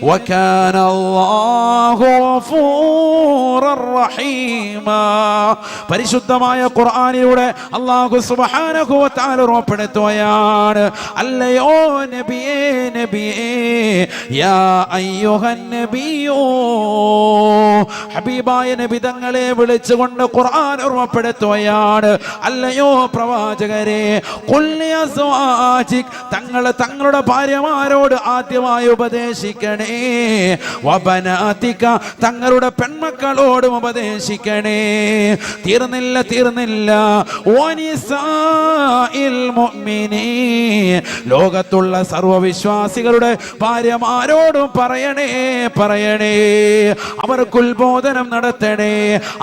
وكان الله غفورا رحيما. പരിശുദ്ധമായ ഖുർആനിലൂടെ അല്ലാഹു സുബ്ഹാനഹു വ തആല ഉറപ്പെടുത്തുകയാണ്, അല്ലയോ നബിയേ യാ അയ്യുഹൻ നബിയോ, ഹബീബായ നബി തങ്ങളെ വിളിച്ചുകൊണ്ട് ഖുർആൻ ഉറപ്പെടുത്തുകയാണ്, അല്ലയോ പ്രവാചകരെ, ഖുൽ ലിഅസ്വാജിക്, തങ്ങളുടെ ഭാര്യമാരോട് ആദ്യമായി ഉപദേശിക്കണേ. ഉപദേശിക്കണേ. വബനാതിക തങ്ങളുടെ പെൺമക്കളോടും ഉപദേശിക്കണേ. തീർന്നില്ല വനിസാഇൽ മുഅ്മിനീൻ ലോകത്തുള്ള സർവ്വവിശ്വാസികളുടെ ഭാര്യമാരോടും പറയണേ. അവർക്ക് ഉത്ബോധനം നടത്തണേ.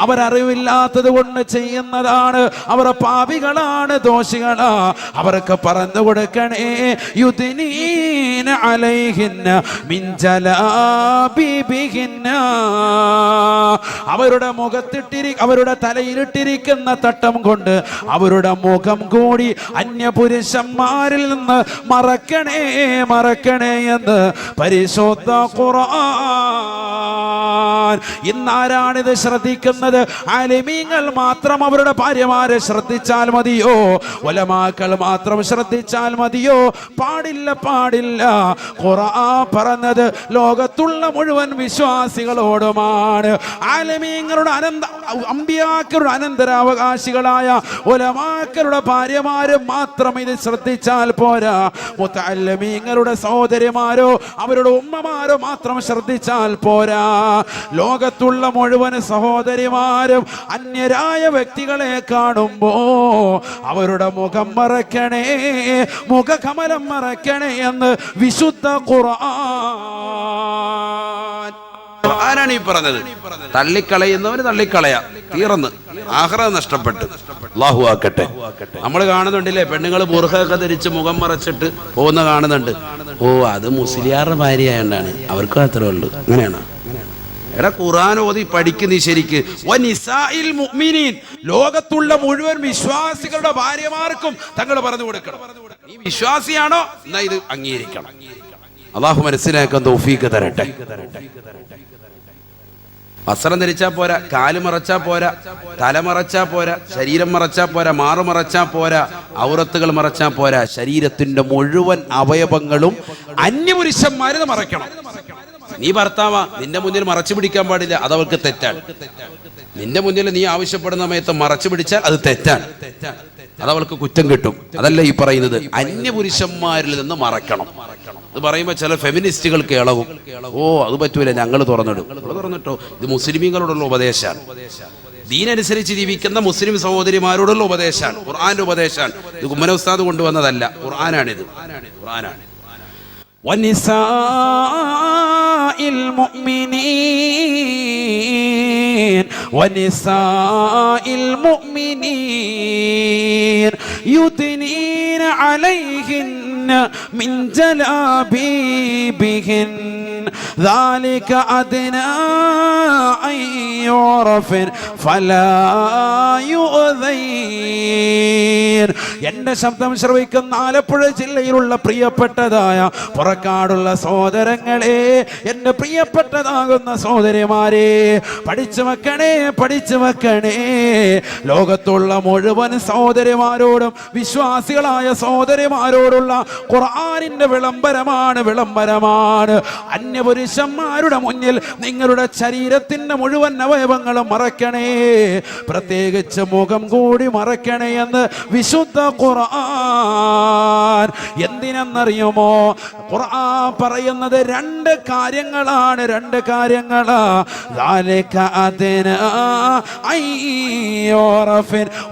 അവരറിവില്ലാത്തത് കൊണ്ട് ചെയ്യുന്നതാണ്, അവർ പാപികളാണ്, ദോഷികളാ. അവർക്ക് പറഞ്ഞു കൊടുക്കണേ. യുദ്നീന അലൈഹിന്ന മിൻ ജലാബിബിഹിന്ന അവരുടെ അവരുടെ തലയിലിട്ടിരിക്കുന്ന തട്ടം കൊണ്ട് അവരുടെ മുഖം കൂടി അന്യപുരുഷന്മാരിൽ നിന്ന് മറക്കണേ എന്ന് പരിശുദ്ധ ഖുർആൻ. ഇന്നാരാണിത് ശ്രദ്ധിക്കുന്നത്? ആലിമീങ്ങൾ മാത്രം അവരുടെ ഭാര്യമാരെ ശ്രദ്ധിച്ചാൽ മതിയോ? ഉലമാക്കൾ മാത്രം ശ്രദ്ധിച്ചാൽ മതിയോ? പാടില്ല. ഖുർആൻ പറഞ്ഞത് ലോകത്തുള്ള മുഴുവൻ വിശ്വാസികളോടുമാണ്. ആലിമീങ്ങളുടെ അമ്പിയാക്കളുടെ അനന്തരാവകാശികളായ ഉലമാക്കളുടെ ഭാര്യമാര് മാത്രം ഇത് ശ്രദ്ധിച്ചാൽ പോരാ. മുതഅല്ലിമീങ്ങളുടെ സഹോദരിമാരോ അവരുടെ ഉമ്മമാരോ മാത്രം ശ്രദ്ധിച്ചാൽ പോരാ. ലോകത്തുള്ള മുഴുവൻ സഹോദരിമാരും അന്യരായ വ്യക്തികളെ കാണുമ്പോ അവരുടെ മുഖം മറക്കണേ, മുഖകമലം മറക്കണേ എന്ന് വിശുദ്ധ ഖുർആനാണ് ഈ പറഞ്ഞത്. തള്ളിക്കളയുന്നവന് തള്ളിക്കളയാ, തീർന്ന് ആഖിറത്ത് നഷ്ടപ്പെട്ടു. അല്ലാഹു ആക്കട്ടെ. നമ്മൾ കാണുന്നുണ്ടില്ലേ, പെണ്ണുങ്ങൾ ബുർഖയൊക്കെ ധരിച്ച് മുഖം മറച്ചിട്ട് പോകുന്ന കാണുന്നുണ്ട്. ഓ, അത് മുസ്ലിയാരുടെ ഭാര്യയായോണ്ടാണ്, അവർക്ക് മാത്രമേ ഉള്ളൂ. അങ്ങനെയാണ്. എടാ, ഖുർആൻ ഓതി പഠിക്ക് നീ ശരിക്ക്. വനിസാഇൽ മുഅ്മിനീൻ ലോകത്തുള്ള മുഴുവൻ വിശ്വാസികളുടെ ഭാര്യമാർക്കും തങ്ങൾ പറഞ്ഞു കൊടുക്കണം. നീ വിശ്വാസിയാണോ? എന്നാ ഇത് അംഗീകരിക്കണം. അല്ലാഹു മനസ്സിലാക്കാൻ തൗഫീഖ് തരട്ടെ. വസ്ത്രം ധരിച്ചാ പോരാ, കാല് മറച്ചാ പോരാ, തല മറച്ചാ പോരാ, ശരീരം മറച്ചാ പോരാ, മാറു മറച്ചാ പോരാ, ഔറത്തുകൾ മറച്ചാ പോരാ, ശരീരത്തിന്റെ മുഴുവൻ അവയവങ്ങളും അന്യപുരുഷന്മാരെ മറയ്ക്കണം. നീ ഭർത്താവാ, നിന്റെ മുന്നിൽ മറച്ചു പിടിക്കാൻ പാടില്ല, അതവർക്ക് തെറ്റാണ്. നിന്റെ മുന്നിൽ നീ ആവശ്യപ്പെടുന്ന സമയത്ത് മറച്ചു പിടിച്ചാൽ അത് തെറ്റാണ്, അതവൾക്ക് കുറ്റം കിട്ടും. അതല്ല ഈ പറയുന്നത്. അന്യപുരുഷന്മാരിൽ നിന്ന് മറക്കണം. ഇത് പറയുമ്പോൾ ചില ഫെമിനിസ്റ്റുകൾക്ക് ഇളവും. ഓ, അത് പറ്റൂല, ഞങ്ങൾ തുറന്നിടും. തുറന്നിട്ടോ, ഇത് മുസ്ലിമീങ്ങളോടുള്ള ഉപദേശമാണ്. ദീനനുസരിച്ച് ജീവിക്കുന്ന മുസ്ലിം സഹോദരിമാരോടുള്ള ഉപദേശമാണ്, ഖുർആന്റെ ഉപദേശമാണ്. ഇത് കുമ്മന ഉസ്താദ് കൊണ്ടുവന്നതല്ല, ഖുർആനാണിത്. ഖുർആനാണ്. വനിസാഇൽ മുഅ്മിനീൻ യുദ്നീന അലൈഹിന്ന മിൻ ജലാബീബിഹിൻ ذلك أدنى أن يعرفن فلا يؤذين. എന്റെ ശബ്ദം ശ്രവിക്കുന്ന ആലപ്പുഴ ജില്ലയിലുള്ള പ്രിയപ്പെട്ടതായ പുറക്കാടുള്ള സഹോദരങ്ങളെ, എന്റെ പ്രിയപ്പെട്ടതാകുന്ന സഹോദരിമാരെ, പഠിച്ചു വെക്കണേ. ലോകത്തുള്ള മുഴുവൻ സഹോദരിമാരോടും വിശ്വാസികളായ സഹോദരിമാരോടുള്ള ഖുർആനിന്റെ വിളംബരമാണ്. അന്യപുരുഷന്മാരുടെ മുന്നിൽ നിങ്ങളുടെ ശരീരത്തിന്റെ മുഴുവൻ അവയവങ്ങളും മറക്കണേ, പ്രത്യേകിച്ച് മുഖം കൂടി മറക്കണേ എന്ന് വിശുദ്ധ ഖുർആൻ. എന്തിനെന്നറിയുമോ? ഖുർആൻ പറയുന്നത് രണ്ട് കാര്യങ്ങളാണ്.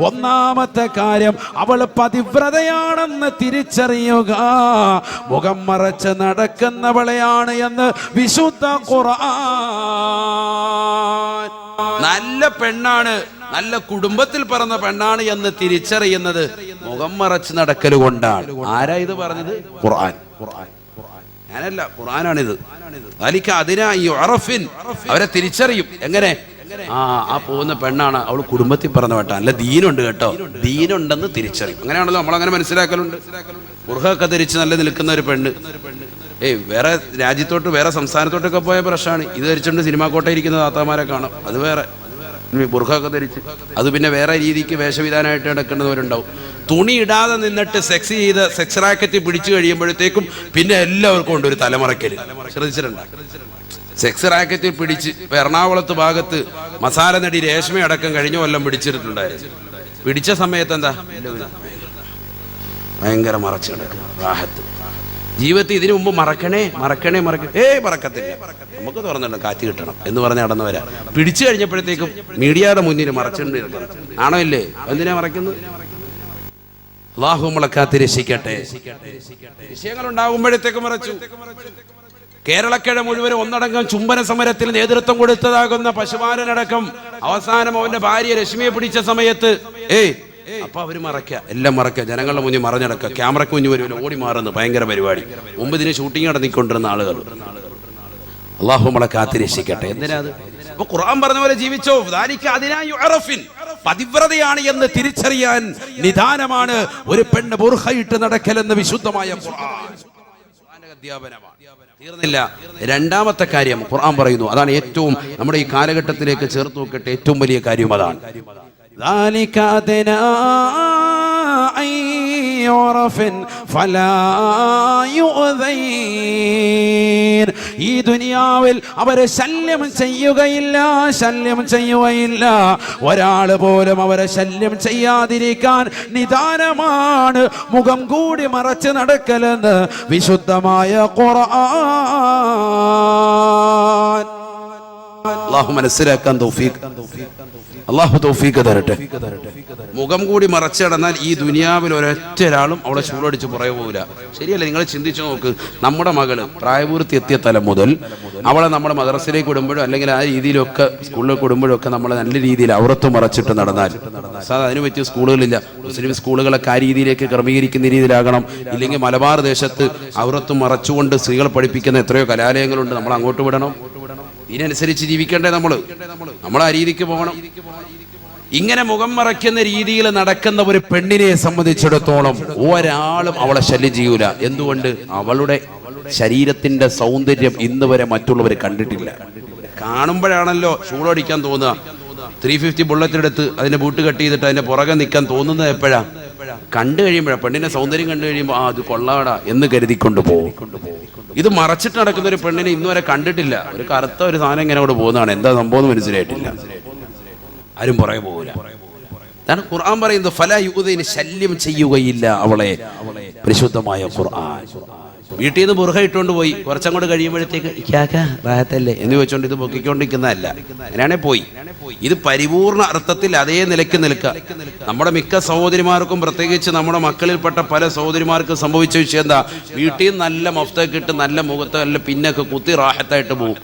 ഒന്നാമത്തെ കാര്യം, അവൾ പതിവ്രതയാണെന്ന് തിരിച്ചറിയുക. മുഖം മറച്ച് നടക്കുന്നവളെയാണ് എന്ന് വിശുദ്ധ ഖുർആൻ. നല്ല പെണ്ണാണ്, നല്ല കുടുംബത്തിൽ പറഞ്ഞ പെണ്ണാണ് എന്ന് തിരിച്ചറിയുന്നത് മുഖം മറച്ച് നടക്കൽ കൊണ്ടാണ്. ആരാ ഇത് പറഞ്ഞത്? ഖുർആൻ. ഞാനല്ല, ഖുർആനാണിത്. അവരെ തിരിച്ചറിയും. എങ്ങനെ? ആ പോകുന്ന പെണ്ണാണ്, അവൾ കുടുംബത്തിൽ പറഞ്ഞ പെട്ടാ, അല്ല ദീനുണ്ട് കേട്ടോ, ദീനുണ്ടെന്ന് തിരിച്ചറിയും. അങ്ങനെയാണല്ലോ നമ്മളങ്ങനെ മനസ്സിലാക്കലുണ്ട്. ബുർഖയൊക്കെ ധരിച്ച് നല്ല നിൽക്കുന്ന ഒരു പെണ്ണ്, വേറെ രാജ്യത്തോട്ട് വേറെ സംസ്ഥാനത്തോട്ടൊക്കെ പോയ പ്രശ്നമാണ്. ഇത് ധരിച്ചുകൊണ്ട് സിനിമാ കോട്ടയിൽ ഇരിക്കുന്ന താത്താമാരെ കാണാം, അത് വേറെ. ബുർഖയൊക്കെ ധരിച്ച് അത് പിന്നെ വേറെ രീതിക്ക് വേഷവിധാനമായിട്ട് നടക്കുന്നവരുണ്ടാവും. തുണി ഇടാതെ നിന്നിട്ട് സെക്സ് റാക്കറ്റ് പിടിച്ചു കഴിയുമ്പോഴത്തേക്കും പിന്നെ എല്ലാവർക്കും ഉണ്ട് ഒരു തലമുറക്കല്. ശ്രദ്ധിച്ചിട്ടുണ്ടോ? സെക്സ് റാക്കറ്റിൽ പിടിച്ച് ഇപ്പൊ എറണാകുളത്ത് ഭാഗത്ത് മസാല നടി രേഷ്മ അടക്കം കഴിഞ്ഞ കൊല്ലം പിടിച്ചിട്ടുണ്ടായിരുന്നു. പിടിച്ച സമയത്ത് എന്താ ഭയങ്കര മറച്ചു കിടക്കുക, റാഹത്ത്. ജീവിതത്തിൽ ഇതിനു മുമ്പ് മറക്കണേ മറക്കത്തില്ല, നമുക്ക് തുറന്നിടണം, കാറ്റ് കിട്ടണം എന്ന് പറഞ്ഞ് നടന്നവരാ. പിടിച്ചു കഴിഞ്ഞപ്പോഴത്തേക്കും മീഡിയയുടെ മുന്നിൽ മറച്ചിട്ടുണ്ട് ആണോ ഇല്ലേ? എന്തിനാ മറക്കുന്നത്? അല്ലാഹു നമ്മളെ കാത്തിരക്ഷിക്കട്ടെ. വിഷയങ്ങൾ ഉണ്ടാകുമ്പോഴത്തേക്കും മറച്ചു. കേരളക്കര മുഴുവൻ ഒന്നടങ്കം ചുംബന സമരത്തിൽ നേതൃത്വം കൊടുത്തതാകുന്ന പശുപാലനടക്കം അവസാനം അവന്റെ ഭാര്യ രശ്മിയെ പിടിച്ച സമയത്ത് അപ്പൊ അവര് എല്ലാം മറക്കുക, ജനങ്ങളുടെ മുന്നിൽ മറഞ്ഞടക്കുക, ക്യാമറയ്ക്ക് മുന്നിൽ വരുമല്ലോ, ഓടി മാറുന്നു, ഭയങ്കര പരിപാടി. മുമ്പ് ഇതിന് ഷൂട്ടിംഗ് നടന്നിക്കൊണ്ടിരുന്ന ആളുകൾ. അല്ലാഹു നമ്മളെ കാത്തിരക്ഷിക്കട്ടെ. എന്തിനാ അത്? അപ്പൊ ഖുർആൻ പറഞ്ഞ പോലെ ജീവിച്ചോ. പതിവ്രതയാണ് എന്ന് തിരിച്ചറിയാൻ നിദാനമാണ് ഒരു പെണ്ണ് ബുർഖയിട്ട് നടക്കലെന്ന് വിശുദ്ധമായ ഖുർആൻ അധ്യാപനമാണ്. തീർന്നില്ല. രണ്ടാമത്തെ കാര്യം ഖുർആൻ പറയുന്നു, അതാണ് ഏറ്റവും നമ്മുടെ ഈ കാലഘട്ടത്തിലേക്ക് ചേർത്ത് നോക്കട്ടെ ഏറ്റവും വലിയ കാര്യം അതാണ്. ഈ ദുനിയാവിൽ അവരെ ശല്യം ചെയ്യുകയില്ല. ഒരാള് പോലും അവരെ ശല്യം ചെയ്യാതിരിക്കാൻ നിദാനമാണ് മുഖം കൂടി മറച്ച് നടക്കലെന്ന് വിശുദ്ധമായ ഖുർആൻ. അല്ലാഹു മനസ്സിലാക്കാൻ അല്ലാഹു തൗഫീഖ് തരട്ടെ. മുഖം കൂടി മറച്ചു നടന്നാൽ ഈ ദുനിയാവിൽ ഒരൊറ്റ ഒരാളും അവളെ ചൂടടിച്ച് പുറകെ പോകില്ല. ശരിയല്ലേ? നിങ്ങൾ ചിന്തിച്ചു നോക്ക്. നമ്മുടെ മകള് പ്രായപൂർത്തി എത്തിയ തലം മുതൽ അവളെ നമ്മുടെ മദ്രസയിലേക്ക് വിടുമ്പോഴും അല്ലെങ്കിൽ ആ രീതിയിലൊക്കെ സ്കൂളിലേക്ക് വിടുമ്പോഴും ഒക്കെ നമ്മളെ നല്ല രീതിയിൽ ഔറത്ത് മറച്ചിട്ട് നടന്നാൽ, അതിനു പറ്റിയ സ്കൂളുകളില്ല. മുസ്ലിം സ്കൂളുകളൊക്കെ ആ രീതിയിലേക്ക് ക്രമീകരിക്കുന്ന രീതിയിലാകണം. ഇല്ലെങ്കിൽ മലബാർ ദേശത്ത് ഔറത്ത് മറച്ചുകൊണ്ട് സ്ത്രീകൾ പഠിപ്പിക്കുന്ന എത്രയോ കലാലയങ്ങളുണ്ട്. നമ്മൾ അങ്ങോട്ട് വിടണം. ഇതിനനുസരിച്ച് ജീവിക്കണ്ടേ? നമ്മൾ ആ രീതിക്ക് പോകണം. ഇങ്ങനെ മുഖം മറയ്ക്കുന്ന രീതിയിൽ നടക്കുന്ന ഒരു പെണ്ണിനെ സംബന്ധിച്ചിടത്തോളം ഒരാളും അവളെ ശല്യം ചെയ്യൂല. എന്തുകൊണ്ട്? അവളുടെ ശരീരത്തിന്റെ സൗന്ദര്യം ഇന്ന് വരെ മറ്റുള്ളവർ കണ്ടിട്ടില്ല. കാണുമ്പോഴാണല്ലോ ഷൂളടിക്കാൻ തോന്നുക. 350 ബുള്ളറ്റിനെടുത്ത് അതിന്റെ ബൂട്ട് കട്ട് ചെയ്തിട്ട് അതിന്റെ പുറകെ നിൽക്കാൻ തോന്നുന്നത് എപ്പോഴാ? കണ്ടു കഴിയുമ്പോഴാണ്. പെണ്ണിന്റെ സൗന്ദര്യം കണ്ടു കഴിയുമ്പോൾ അത് കൊള്ളാടാ എന്ന് കരുതിക്കൊണ്ട് പോകും. ഇത് മറച്ചിട്ട് നടക്കുന്ന ഒരു പെണ്ണിനെ ഇന്നുവരെ കണ്ടിട്ടില്ല. ഒരു കറുത്ത ഒരു സാധനം ഇങ്ങനെ അവിടെ പോകുന്നതാണ്. എന്താ സംഭവം മനസ്സിലായിട്ടില്ല. ആരും പുറകെ പോകില്ല. അതാണ് ഖുർആൻ പറയുന്നത്. ഫലാ യുദൈന, ശല്യം ചെയ്യുകയില്ല അവളെ. പരിശുദ്ധമായ ഖുർആൻ. വീട്ടിൽ നിന്ന് ബുർഖ ഇട്ടുകൊണ്ട് പോയി കുറച്ചങ്ങോട്ട് കഴിയുമ്പോഴത്തേക്ക് റാഹത്തല്ലേ എന്ന് വെച്ചോണ്ട് ഇത് പൊക്കിക്കൊണ്ടിരിക്കുന്നതല്ല. അങ്ങനെയാണെ പോയി. ഇത് പരിപൂർണ അർത്ഥത്തിൽ അതേ നിലയ്ക്ക് നിൽക്കുക. നമ്മുടെ മിക്ക സഹോദരിമാർക്കും, പ്രത്യേകിച്ച് നമ്മുടെ മക്കളിൽപ്പെട്ട പല സഹോദരിമാർക്കും സംഭവിച്ച വിഷയം എന്താ? വീട്ടിൽ നിന്ന് നല്ല മഫ്തൊക്കെ ഇട്ട് നല്ല മുഖത്ത് നല്ല പിന്നൊക്കെ കുത്തി റാഹത്തായിട്ട് പോകും.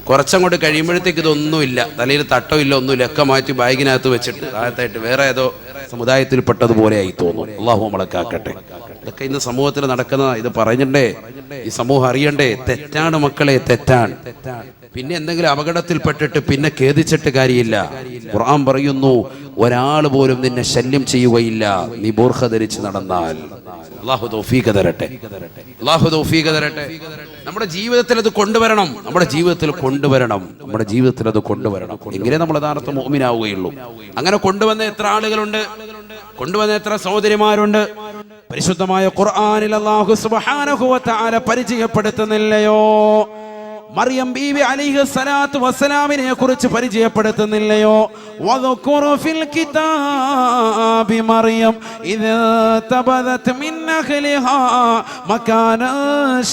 കുറച്ചങ്ങോട്ട് കഴിയുമ്പോഴത്തേക്ക് ഇതൊന്നുമില്ല, തലയിൽ തട്ടമില്ല, ഒന്നുമില്ല, ഒക്കെ മാറ്റി ബാഗിനകത്ത് വെച്ചിട്ട് റാഹത്തായിട്ട് വേറെ ഏതോ സമുദായത്തിൽപ്പെട്ടതുപോലെ ആയി തോന്നുന്നു. അല്ലാഹു നമ്മളെ കാക്കട്ടെ. ഇതൊക്കെ ഇന്ന് സമൂഹത്തിൽ നടക്കുന്ന, ഇത് പറഞ്ഞണ്ടേ, ഈ സമൂഹം അറിയണ്ടേ. തെറ്റാണ് മക്കളെ, തെറ്റാണ്. പിന്നെ എന്തെങ്കിലും അപകടത്തിൽപ്പെട്ടിട്ട് പിന്നെ ഖേദിച്ചിട്ട് കാര്യമില്ല. ഖുർആൻ പറയുന്നു, ഒരാൾ പോലും നിന്നെ ശല്യം ചെയ്യുകയില്ല നീ ബുർഖ ധരിച്ച് നടന്നാൽ. അല്ലാഹു തൗഫീഖ് തരട്ടെ. അല്ലാഹു തൗഫീഖ് തരട്ടെ. നമ്മുടെ ജീവിതത്തിൽ അത് കൊണ്ടുവരണം. നമ്മുടെ ജീവിതത്തിൽ അത് കൊണ്ടുവരണം. എങ്കിലേ നമ്മൾ യഥാർത്ഥ മുഅ്മിനാവുകയുള്ളൂ. അങ്ങനെ കൊണ്ടുവന്ന എത്ര ആളുകളുണ്ട്, കൊണ്ടുവന്ന എത്ര സഹോദരിമാരുണ്ട്. പരിശുദ്ധമായ ഖുർആനിൽ അല്ലാഹു സുബ്ഹാനഹു വ തആല പരിചയപ്പെടുത്തുന്നില്ലയോ? മറിയം ബീവി അലൈഹിസ്സലാത്തു വസ്സലാമിനെ കുറിച്ച് പരിചയപ്പെടുത്തുന്നില്ലയോ? വദുകുറു ഫിൽ കിതാബി മറിയം ഇദ് തബദത് മിൻ അഹ്ലിഹാ മകാനാ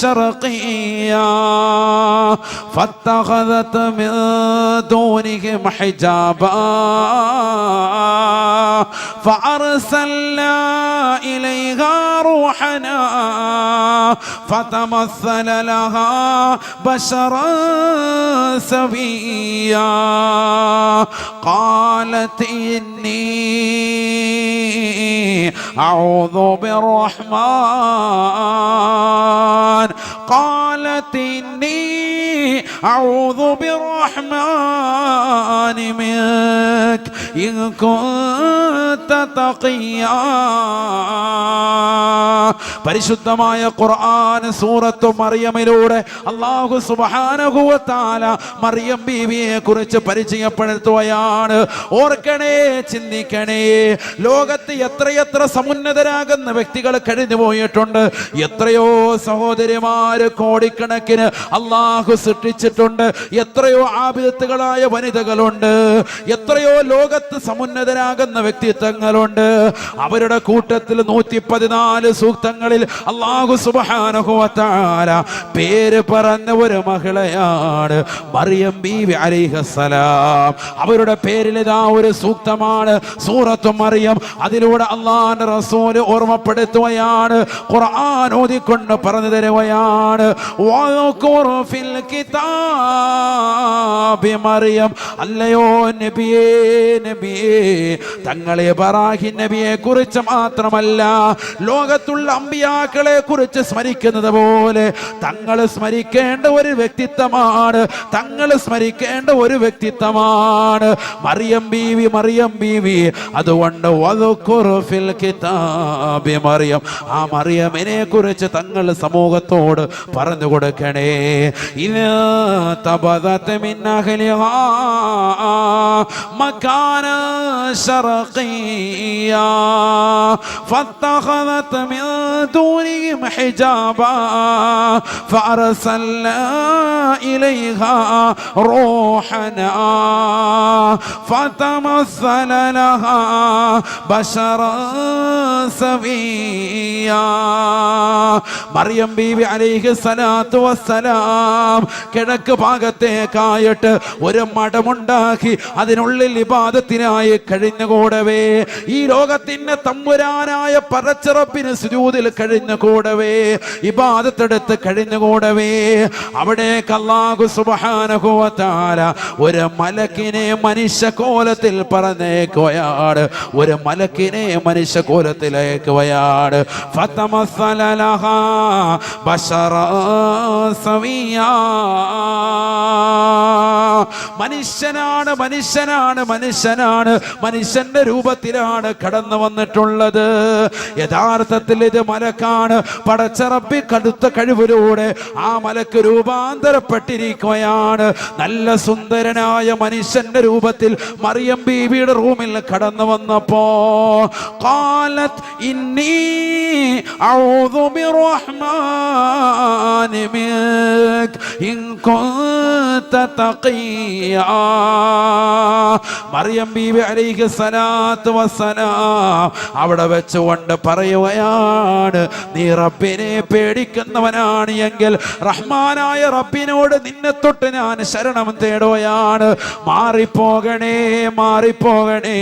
ശർഖിയാ ഫത്തഖദത് മിൻ ദൂനിഹിം ഹിജാബാ ഫഅർസൽനാ ഇലൈഹാ റൂഹനാ ഫതമസ്സല ലഹാ ബശറ سويا قالت إني أعوذ بالرحمن أعوذ بالرحمن منك إن كنت تقيا. പരിശുദ്ധമായ ഖുർആൻ സൂറത്തു മറിയമിലൂടെ അല്ലാഹു സുബ്ഹാനഹു വ തആല മറിയം ബീവിയെ കുറിച്ച് പരിചയപ്പെടുത്തുകയാണ്. ഓർക്കണേ, ചിന്തിക്കണേ. ലോകത്ത് എത്രയെത്ര സമുന്നതരാകുന്ന വ്യക്തികൾ കഴിഞ്ഞു പോയിട്ടുണ്ട്. എത്രയോ സഹോദരിമാര് കോടിക്കണക്കിന് അല്ലാഹു സൃഷ്ടിച്ചിട്ടുണ്ട്. എത്രയോ ആബിദത്തുകളായ വനിതകളുണ്ട്. എത്രയോ ലോകത്ത് സമുന്നതരാകുന്ന വ്യക്തിത്വങ്ങളുണ്ട്. അവരുടെ കൂട്ടത്തിൽ 114 സൂക്തങ്ങളിൽ സൂക്തങ്ങളിൽ അല്ലാഹു സുബ്ഹാനഹു വ തആല പേര് പറഞ്ഞ ഒരു മകളെയാണ് മറിയം ബീവി അലൈഹിസ്സലാം. അവരുടെ പേരിൽ ഇതാ ഒരു സൂക്തമാണ് സൂറത്തു മറിയം. അതിലൂടെ അല്ലാഹുവിന്റെ റസൂൽ ഓർമ്മപ്പെടുത്തുകയാണ്, ഖുർആൻ ഓതിക്കൊണ്ട് പറഞ്ഞു തരുകയാണ്, വഖുർ ഫിൽ കിതാബി മറിയം. അല്ലയോ നബിയേ, നബിയേ തങ്ങളെ ഇബ്രാഹിം നബിയെ കുറിച്ച് മാത്രമല്ല ലോകത്തുള്ള അമ്പിയാക്കളെ കുറിച്ച് സ്മരിക്കുന്നത് പോലെ തങ്ങൾ സ്മരിക്കേണ്ട ഒരു വ്യക്തിത്വമാണ്, തങ്ങൾ സ്മരിക്കേണ്ട ഒരു വ്യക്തിത്വമാണ് മറിയം ബീവി, മറിയം ബീവി. അതുകൊണ്ട് വദുകുർ ഫിൽ കിതാബി മറിയം, ആ മറിയമിനെ കുറിച്ച് തങ്ങൾ സമൂഹത്തോട് പറഞ്ഞു കൊടുക്കണേ. ഇനാ തബദത മിൻ അഹ്ലിഹാ മകാന ശർഖിയാ ഫത്തഖദത മിൻ ദൂനിഹിം ഹിജാബാ ഫഅർസൽനാ ഇലൈഹാ റൂഹനാ ഫതമസ്സല ലഹാ ബശറൻ സവിയ്യാ. മറിയം ബീവി അലൈഹിസ്സലാത്തു വസ്സലാം കിഴക്ക് ഭാഗത്തേക്കായിട്ട് ഒരു മഠമുണ്ടാക്കി അതിനുള്ളിൽ ഇബാദത്തിനായി കഴിഞ്ഞുകൂടവേ, ഈ ലോകത്തിന്റെ തമ്പുരാനായ പടച്ചറപ്പിന് സുജൂദിൽ കഴിഞ്ഞുകൂടവേ, ഇബാദത്തെടുത്ത് കഴിഞ്ഞുകൂടവേ, അവിടേക്ക് അല്ലാഹു സുബ്ഹാനഹു വ തആല ഒരു മലക്കിനെ മനുഷ്യകോലത്തിൽ പറഞ്ഞേക്കുകയാണ്, ഒരു മലക്കിനെ മനുഷ്യകോലത്തിലേക്കുകയാണ്. ഫതമസ്സല ലഹാ ബശറൻ സവിയ്യാ. മനുഷ്യനാണ്, മനുഷ്യനാണ്, മനുഷ്യനാണ്, മനുഷ്യന്റെ രൂപത്തിലാണ് കടന്നു വന്നിട്ടുള്ളത്. യഥാർത്ഥത്തിൽ ഇത് മലക്കാണ്. പടച്ചറബി കടുത്ത കഴിവിലൂടെ ആ മലക്ക് രൂപാന്തരപ്പെട്ടിരിക്കുകയാണ്. നല്ല സുന്ദരനായ മനുഷ്യന്റെ രൂപത്തിൽ മറിയം ബീവിയുടെ റൂമിൽ കടന്നു വന്നപ്പോ ഖാലത് ഇന്നി അഊദു ബിർറഹ്മാനി മിൻക ഇൻ കുൻത തഖിയാ. മറിയം ബീവി അലൈഹിസ്സലാത്തു വസ്സലാം അവിടെ വെച്ചുകൊണ്ട് പറയുകയാണ്, നീ റബ്ബിനെ പേടിക്കുന്നവനാണ് എങ്കിൽ റഹ്മാനായ റബ്ബിനോട് നിന്നെ തൊട്ട് ഞാൻ ശരണം തേടുകയാണ്. മാറിപ്പോകണേ, മാറിപ്പോകണേ,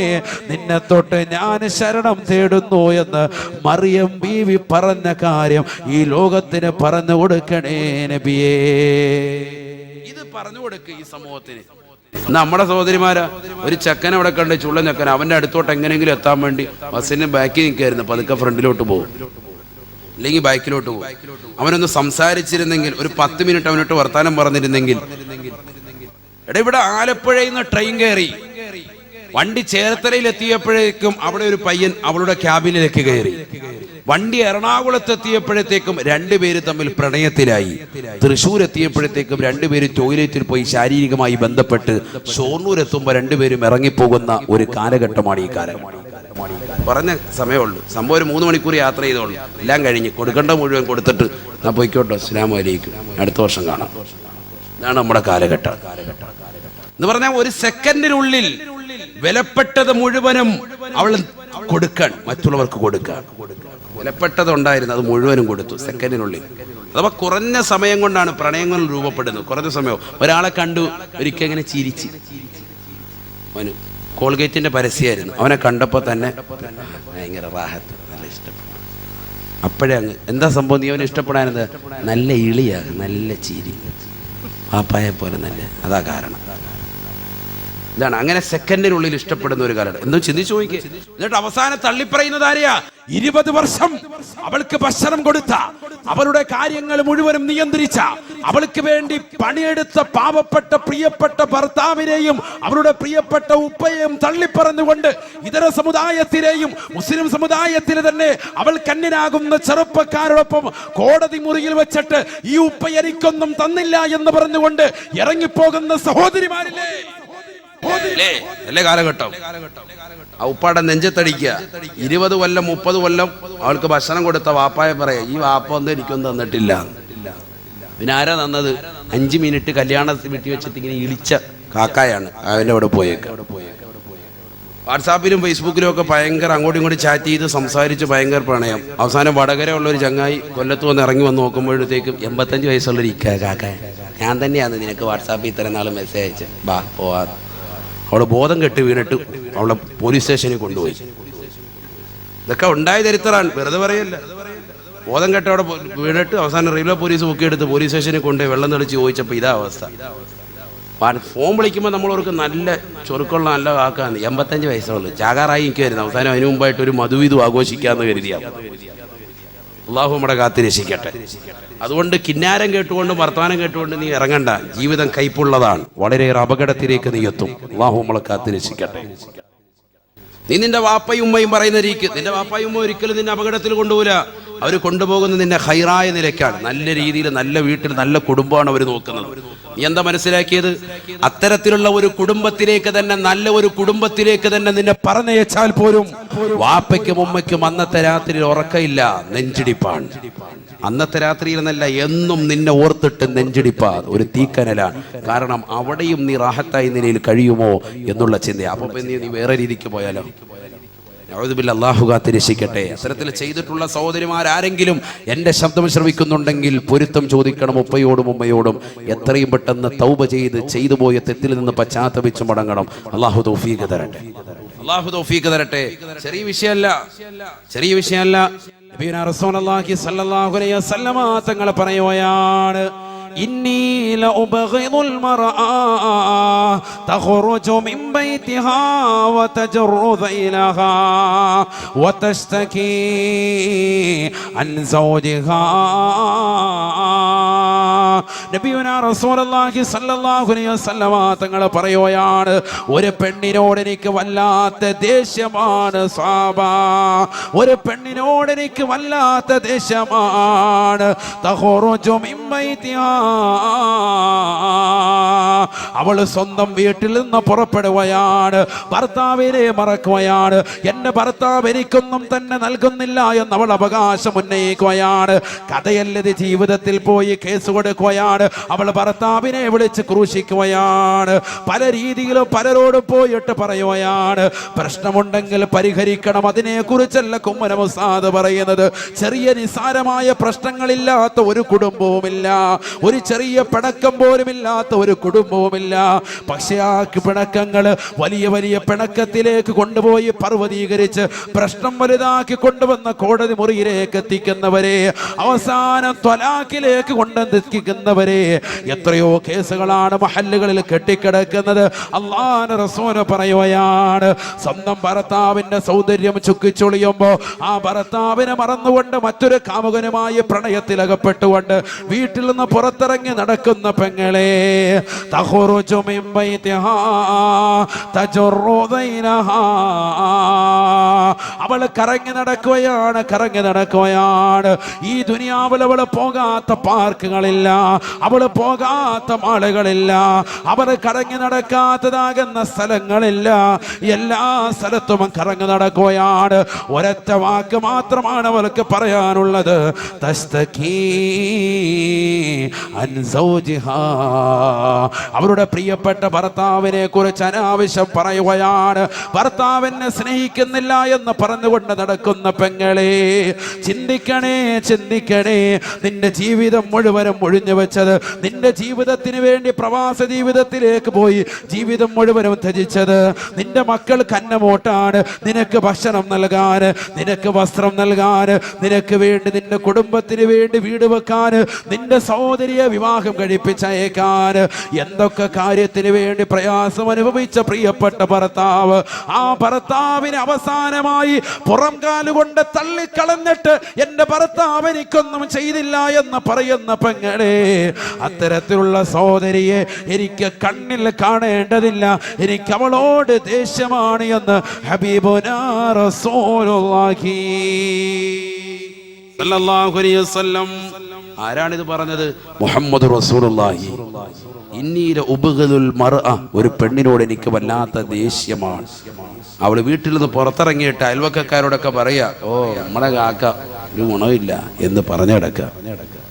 നിന്നെ തൊട്ട് ഞാൻ ശരണം തേടുന്നു എന്ന് മറിയം ബീവി പറഞ്ഞ കാര്യം ഈ ലോകത്തിന് പറഞ്ഞു കൊടുക്കണേ നബിയേ. ഇത് പറഞ്ഞു കൊടുക്ക ഈ സമൂഹത്തിന്. നമ്മുടെ സഹോദരിമാരാ, ഒരു ചെക്കൻ അവിടെ കണ്ട്, ചുള്ള ചെക്കൻ, അവന്റെ അടുത്തോട്ട് എങ്ങനെയെങ്കിലും എത്താൻ വേണ്ടി ബസ്സിന് ബാക്കിൽ നിൽക്കായിരുന്നു, പതുക്കെ ഫ്രണ്ടിലോട്ട് പോകും, അല്ലെങ്കിൽ ബാക്കിലോട്ട് പോകും. അവനൊന്ന് സംസാരിച്ചിരുന്നെങ്കിൽ, ഒരു 10 മിനിറ്റ് അവനോട്ട് വർത്താനം പറഞ്ഞിരുന്നെങ്കിൽ. എടാ, ഇവിടെ ആലപ്പുഴയിൽ നിന്ന് ട്രെയിൻ കയറി വണ്ടി ചേർത്തലയിൽ എത്തിയപ്പോഴേക്കും അവിടെ ഒരു പയ്യൻ അവളുടെ ക്യാബിനിലേക്ക് കയറി. വണ്ടി എറണാകുളത്ത് എത്തിയപ്പോഴത്തേക്കും രണ്ടുപേര് തമ്മിൽ പ്രണയത്തിലായി. തൃശ്ശൂർ എത്തിയപ്പോഴത്തേക്കും രണ്ടുപേരും ടോയ്ലറ്റിൽ പോയി ശാരീരികമായി ബന്ധപ്പെട്ട് ഷൊർണൂർ എത്തുമ്പോൾ രണ്ടുപേരും ഇറങ്ങിപ്പോകുന്ന ഒരു കാലഘട്ടമാണ് ഈ കാലം. പറഞ്ഞ സമയമുള്ളൂ, സംഭവം ഒരു 3 മണിക്കൂർ യാത്ര ചെയ്തോളൂ. എല്ലാം കഴിഞ്ഞ് കൊടുക്കേണ്ട മുഴുവൻ കൊടുത്തിട്ട് ഞാൻ പോയിക്കോട്ടെ, അസ്സലാമു അലൈക്കും, അടുത്ത വർഷം കാണാം. ഇതാണ് നമ്മുടെ കാലഘട്ടം എന്ന് പറഞ്ഞാൽ. ഒരു സെക്കൻഡിനുള്ളിൽ വിലപ്പെട്ടത് മുഴുവനും അവൾ കൊടുക്കാൻ, മറ്റുള്ളവർക്ക് കൊടുക്കാൻ. വിലപ്പെട്ടതുണ്ടായിരുന്നു, അത് മുഴുവനും കൊടുത്തു സെക്കൻഡിനുള്ളിൽ. അഥവാ കുറഞ്ഞ സമയം കൊണ്ടാണ് പ്രണയങ്ങൾ രൂപപ്പെടുന്നത്. കുറഞ്ഞ സമയം. ഒരാളെ കണ്ടു, ഒരിക്കൽ ഇങ്ങനെ ചിരിച്ച്, അവന് കോൾഗേറ്റിന്റെ പരസ്യമായിരുന്നു, അവനെ കണ്ടപ്പോൾ തന്നെ ഭയങ്കര റാഹത്ത്, നല്ല ഇഷ്ടപ്പെട്ടു. അപ്പോഴേ അങ്ങ് എന്താ സംഭവം, നീ അവനെ ഇഷ്ടപ്പെടാനെന്താ, നല്ല ഇളിയാണ്, നല്ല ചിരി, പാപ്പായെ പോലെ നല്ല, അതാ കാരണം. ഇതാണ് അങ്ങനെ സെക്കൻഡിനുള്ളിൽ ഇഷ്ടപ്പെടുന്ന ഒരു കാലം. എന്തോ ചിന്തിച്ചു നോക്കിയേ. എന്നിട്ട് അവസാനം തള്ളിപ്പറയുന്നത് ആരെയാ? 20 വർഷം അവൾക്ക് ഭക്ഷണം കൊടുത്ത, അവളുടെ കാര്യങ്ങൾ മുഴുവനും നിയന്ത്രിച്ച, അവൾക്ക് വേണ്ടി പണിയെടുത്ത പാവപ്പെട്ട പ്രിയപ്പെട്ട ഭർത്താവിനെയും അവളുടെ പ്രിയപ്പെട്ട ഉപ്പയെയും തള്ളിപ്പറഞ്ഞുകൊണ്ട് ഇതര സമുദായത്തിലെയും മുസ്ലിം സമുദായത്തിലെ തന്നെ അവൾ കന്യനാകുന്ന ചെറുപ്പക്കാരോടൊപ്പം കോടതി മുറിയിൽ വെച്ചിട്ട് ഈ ഉപ്പ എനിക്കൊന്നും തന്നില്ല എന്ന് പറഞ്ഞുകൊണ്ട് ഇറങ്ങിപ്പോകുന്ന സഹോദരിമാരില്ലേ? അല്ലേ കാലഘട്ടം. ആ ഉപ്പാടെ നെഞ്ചത്തടിക്കുക. 20 കൊല്ലം 30 കൊല്ലം അവൾക്ക് ഭക്ഷണം കൊടുത്ത വാപ്പായെ പറയാ, ഈ വാപ്പ ഒന്നും എനിക്കൊന്നും തന്നിട്ടില്ല. പിന്നെ ആരാ തന്നത്? 5 മിനിറ്റ് കല്യാണത്തിൽ വീട്ടി വെച്ചിട്ട് ഇങ്ങനെ ഇളിച്ച കാക്കായാണ് അവൻ്റെ അവിടെ പോയേക്ക. വാട്സാപ്പിലും ഫേസ്ബുക്കിലും ഒക്കെ ഭയങ്കര അങ്ങോട്ടും ഇങ്ങോട്ടും ചാറ്റ് ചെയ്ത് സംസാരിച്ച് ഭയങ്കര പ്രണയം. അവസാനം വടകര ഉള്ളൊരു ചങ്ങായി കൊല്ലത്ത് വന്ന് ഇറങ്ങി വന്ന് നോക്കുമ്പോഴത്തേക്കും 85 വയസ്സുള്ളൊരു കാക്ക, ഞാൻ തന്നെയാണ് നിനക്ക് വാട്സാപ്പിൽ ഇത്ര നാൾ മെസ്സേജ് അയച്ച്, ബാ പോവാ. അവളെ ബോധം കെട്ട് വീണിട്ട് അവളെ പോലീസ് സ്റ്റേഷനിൽ കൊണ്ടുപോയി. ഇതൊക്കെ ഉണ്ടായ ചരിത്രമാണ്, വെറുതെ പറയല്ല. ബോധം കെട്ട് അവിടെ വീണിട്ട് അവസാനം റെയിൽവേ പോലീസ് പൊക്കിയെടുത്ത് പോലീസ് സ്റ്റേഷനിൽ കൊണ്ടുപോയി വെള്ളം തെളിച്ച് ചോദിച്ചപ്പോൾ ഇതാ അവസ്ഥ. ഫോൺ വിളിക്കുമ്പോൾ നമ്മളവർക്ക് നല്ല ചൊറുക്കുള്ള നല്ല വാക്കാണ്. 85 വയസ്സുള്ളൂ, ചാകാറായി നിൽക്കുമായിരുന്നു. അവസാനം അതിനു മുമ്പായിട്ട് ഒരു മധുവിധു ആഘോഷിക്കാമെന്ന് കരുതിയാണ്. അള്ളാഹു നമ്മുടെ കാത്ത് രക്ഷിക്കട്ടെ. അതുകൊണ്ട് കിന്നാരം കേട്ടുകൊണ്ട് വർത്തമാനം കേട്ടുകൊണ്ട് നീ ഇറങ്ങണ്ട. ജീവിതം കൈപ്പുള്ളതാണ്, വളരെയേറെ അപകടത്തിലേക്ക് നീ എത്തും. അള്ളാഹു നമ്മളെ കാത്ത് രക്ഷിക്കട്ടെ. നീ നിന്റെ വാപ്പയും ഉമ്മയും പറയുന്ന രീതിക്ക് നിന്റെ വാപ്പയും ഉമ്മ ഒരിക്കലും നിന്നെ അപകടത്തിൽ കൊണ്ടുപോകില്ല. അവർ കൊണ്ടുപോകുന്നത് നിന്നെ ഹൈറായ നിലയ്ക്കാണ്. നല്ല രീതിയിൽ, നല്ല വീട്ടിൽ, നല്ല കുടുംബമാണ് അവർ നോക്കുന്നത്. നീ എന്താ മനസ്സിലാക്കിയത്? അത്തരത്തിലുള്ള ഒരു കുടുംബത്തിലേക്ക് തന്നെ, നല്ല ഒരു കുടുംബത്തിലേക്ക് തന്നെ നിന്നെ പറഞ്ഞയച്ചാൽ പോലും വാപ്പയ്ക്കും ഉമ്മയ്ക്കും അന്നത്തെ രാത്രിയിൽ ഉറക്കമില്ല, നെഞ്ചിടിപ്പാണ്. അന്നത്തെ രാത്രിയിൽ എന്നല്ല, എന്നും നിന്നെ ഓർത്തിട്ട് നെഞ്ചിടിപ്പാ, ഒരു തീക്കനലാണ്. കാരണം അവിടെയും നീ റാഹത്തായ നിലയിൽ കഴിയുമോ എന്നുള്ള ചിന്ത. അപ്പൊ നീ വേറെ രീതിക്ക് പോയാലോ? അല്ലാഹു കാത്ത് രക്ഷിക്കട്ടെ. അത്തരത്തിൽ ചെയ്തിട്ടുള്ള സഹോദരിമാരാരെങ്കിലും എൻ്റെ ശബ്ദം ശ്രവിക്കുന്നുണ്ടെങ്കിൽ പൊരുത്തം ചോദിക്കണം ഉപ്പയോടും ഉമ്മയോടും. എത്രയും പെട്ടെന്ന് തൗബ ചെയ്തു പോയ തെറ്റിൽ നിന്ന് പശ്ചാത്തപിച്ച് മടങ്ങണം. അല്ലാഹു തൗഫീഖ് തരട്ടെ, അല്ലാഹു തൗഫീഖ് തരട്ടെ. ചെറിയ വിഷയമല്ല. നബിയുനാ റസൂലുള്ളാഹി സ്വല്ലല്ലാഹു അലൈഹി വസല്ലമ തങ്ങൾ പറയുകയാണ്, ഇന്നി ലഉബഗിദുൽ മർആ തഖറുജു മിൻ ബൈതിഹാ വതജറു ദൈലഹാ വതസ്തകീ അൻ സൗജിഹാ. നബിയുനാ റസൂലുള്ളാഹി സ്വല്ലല്ലാഹു അലൈഹി വസല്ലമ തങ്ങൾ പറയുകയാണ്, ഒരു പെണ്ണിനോട് എനിക്ക് വല്ലാത്ത ദേഷ്യമാണ് സ്വഹാബ, ഒരു പെണ്ണിനോട് എനിക്ക് വല്ലാത്ത ദേഷ്യമാണ്. തഖറുജു മിൻ ബൈതിഹാ, അവൾ സ്വന്തം വീട്ടിൽ നിന്ന് പുറപ്പെടുകയാണ്, ഭർത്താവിനെ മറക്കുകയാണ്. എന്റെ ഭർത്താവ് എനിക്കൊന്നും തന്നെ നൽകുന്നില്ല എന്ന് അവൾ അവകാശം ഉന്നയിക്കുകയാണ്. കഥയല്ലത്, ജീവിതത്തിൽ പോയി കേസ് കൊടുക്കുകയാണ്. അവൾ ഭർത്താവിനെ വിളിച്ച് ക്രൂശിക്കുകയാണ്. പല രീതിയിലും പലരോടും പോയിട്ട് പറയുകയാണ്, പ്രശ്നമുണ്ടെങ്കിൽ പരിഹരിക്കണം. അതിനെക്കുറിച്ചല്ല കുമ്മനം ഉസ്താദ് പറയുന്നത്. ചെറിയ നിസാരമായ പ്രശ്നങ്ങളില്ലാത്ത ഒരു കുടുംബവുമില്ല, ഒരു ചെറിയ പിണക്കം പോലും ഇല്ലാത്ത ഒരു കുടുംബവുമില്ല. പക്ഷേ ആ പിണക്കങ്ങൾ വലിയ വലിയ പിണക്കത്തിലേക്ക് കൊണ്ടുപോയി പർവ്വതീകരിച്ച് പ്രശ്നം വലുതാക്കി കൊണ്ടുവന്ന കോടതി മുറിയിലേക്ക് എത്തിക്കുന്നവരെ, അവസാനം ത്വലാഖിലേക്ക് കൊണ്ടെത്തിക്കുന്നവരെ എത്രയോ കേസുകളാണ് മഹല്ലുകളിൽ കെട്ടിക്കിടക്കുന്നത്. അല്ലാഹുവിന്റെ റസൂൽ പറയുകയാണ്, സ്വന്തം ഭർത്താവിന്റെ സൗന്ദര്യം ചുക്കിച്ചൊളിയുമ്പോ ആ ഭർത്താവിനെ മറന്നുകൊണ്ട് മറ്റൊരു കാമുകനുമായി പ്രണയത്തിലകപ്പെട്ടുകൊണ്ട് വീട്ടിൽ നിന്ന് പുറത്തിറങ്ങി നടക്കുന്ന പെങ്ങളെ, തഖറുജു മിൻ ബൈതിഹാ തജറു ദൈനഹാ, അവൾ കറങ്ങി നടക്കുകയാണ്. ഈ ദുനിയാവിൽ അവൾ പോകാത്ത പാർക്കുകളില്ല, അവൾ പോകാത്ത മാളുകളില്ല, അവർ കറങ്ങി നടക്കാത്തതാകുന്ന സ്ഥലങ്ങളില്ല. എല്ലാ സ്ഥലത്തും കറങ്ങി നടക്കുകയാണ്. ഒരൊറ്റ വാക്ക് മാത്രമാണ് അവൾക്ക് പറയാനുള്ളത്, തസ്തകീ അൻ സൗജിഹാ. അവരുടെ പ്രിയപ്പെട്ട ഭർത്താവിനെ കുറിച്ച് അനാവശ്യം പറയുകയാണ്. ഭർത്താവിനെ സ്നേഹിക്കുന്നില്ല എന്ന് പറഞ്ഞുകൊണ്ട് നടക്കുന്ന പെങ്ങളെ, ചിന്തിക്കണേ. നിന്റെ ജീവിതം മുഴുവനും ഒഴിഞ്ഞു വെച്ചത്, നിന്റെ ജീവിതത്തിന് വേണ്ടി പ്രവാസ ജീവിതത്തിലേക്ക് പോയി ജീവിതം മുഴുവനും ത്യജിച്ചത് നിന്റെ മക്കൾ കന്നമോട്ടാണ്. നിനക്ക് ഭക്ഷണം നൽകാൻ, നിനക്ക് വസ്ത്രം നൽകാൻ, നിനക്ക് വേണ്ടി നിന്റെ കുടുംബത്തിന് വേണ്ടി വീട് വെക്കാൻ, നിന്റെ സഹോദരിയെ വിവാഹം കഴിപ്പിച്ചയക്കാൻ, എന്തൊക്കെ കാര്യത്തിന് വേണ്ടി പ്രയാസം അനുഭവിച്ച പ്രിയപ്പെട്ട ഭർത്താവ്, ആ ഭർത്താവിനെ അവസാനമായി പുറം കാലുകൊണ്ട് തള്ളിക്കളഞ്ഞിട്ട് എന്റെ ഭർത്താവ് എനിക്കൊന്നും ചെയ്തില്ല എന്ന് പറയുന്ന പെങ്ങളെ, അത്തരത്തിലുള്ള സഹോദരിയെ എനിക്ക് കണ്ണിൽ കാണേണ്ടതില്ല, എനിക്ക് അവളോട് ദേഷ്യമാണ് എന്ന് ഹബീബുനാ റസൂലുള്ളാഹി സ്വല്ലല്ലാഹു അലൈഹി വസല്ലം. ആരാണിത് പറഞ്ഞത്? മുഹമ്മദ് റസൂലുള്ളാഹി. ഇന്നീല ഉബ്ഗദുൽ മർഅ, ഒരു പെണ്ണിനോട് എനിക്ക് വല്ലാത്ത ദേഷ്യമാണ്. അവള് വീട്ടിൽ നിന്ന് പുറത്തിറങ്ങിയിട്ട് അയൽവക്കക്കാരോടൊക്കെ പറയാ, ഓ നമ്മളെ കാക്ക ഒരു ഗുണമില്ല എന്ന് പറഞ്ഞു കിടക്കുക.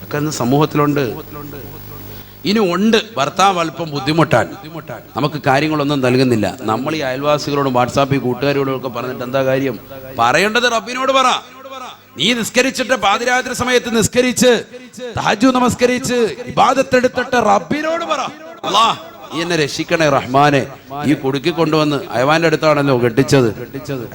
ഒക്കെ ഇന്ന് സമൂഹത്തിലുണ്ട്. ഇനി ഉണ്ട് ഭർത്താവ് അല്പം ബുദ്ധിമുട്ടാൻ, നമുക്ക് കാര്യങ്ങളൊന്നും നൽകുന്നില്ല. നമ്മൾ ഈ അയൽവാസികളോടും വാട്സാപ്പിൽ കൂട്ടുകാരോടും ഒക്കെ പറഞ്ഞിട്ട് എന്താ കാര്യം? പറയേണ്ടത് റബ്ബിനോട് പറ. നീ നിസ്കരിച്ചിട്ട് പാതിരാത്രി സമയത്ത് നിസ്കരിച്ച് തഹജ്ജുദ് നമസ്കരിച്ച് ഇബാദത്ത് എടുത്തിട്ട് റബ്ബിനോട് പറ, അല്ലാഹ് നീ എന്നെ രക്ഷിക്കണേ റഹ്മാനെ. ഈ കുടുക്കി കൊണ്ടുവന്ന് അയവാന്റെ അടുത്താണല്ലോ കെട്ടിച്ചത്,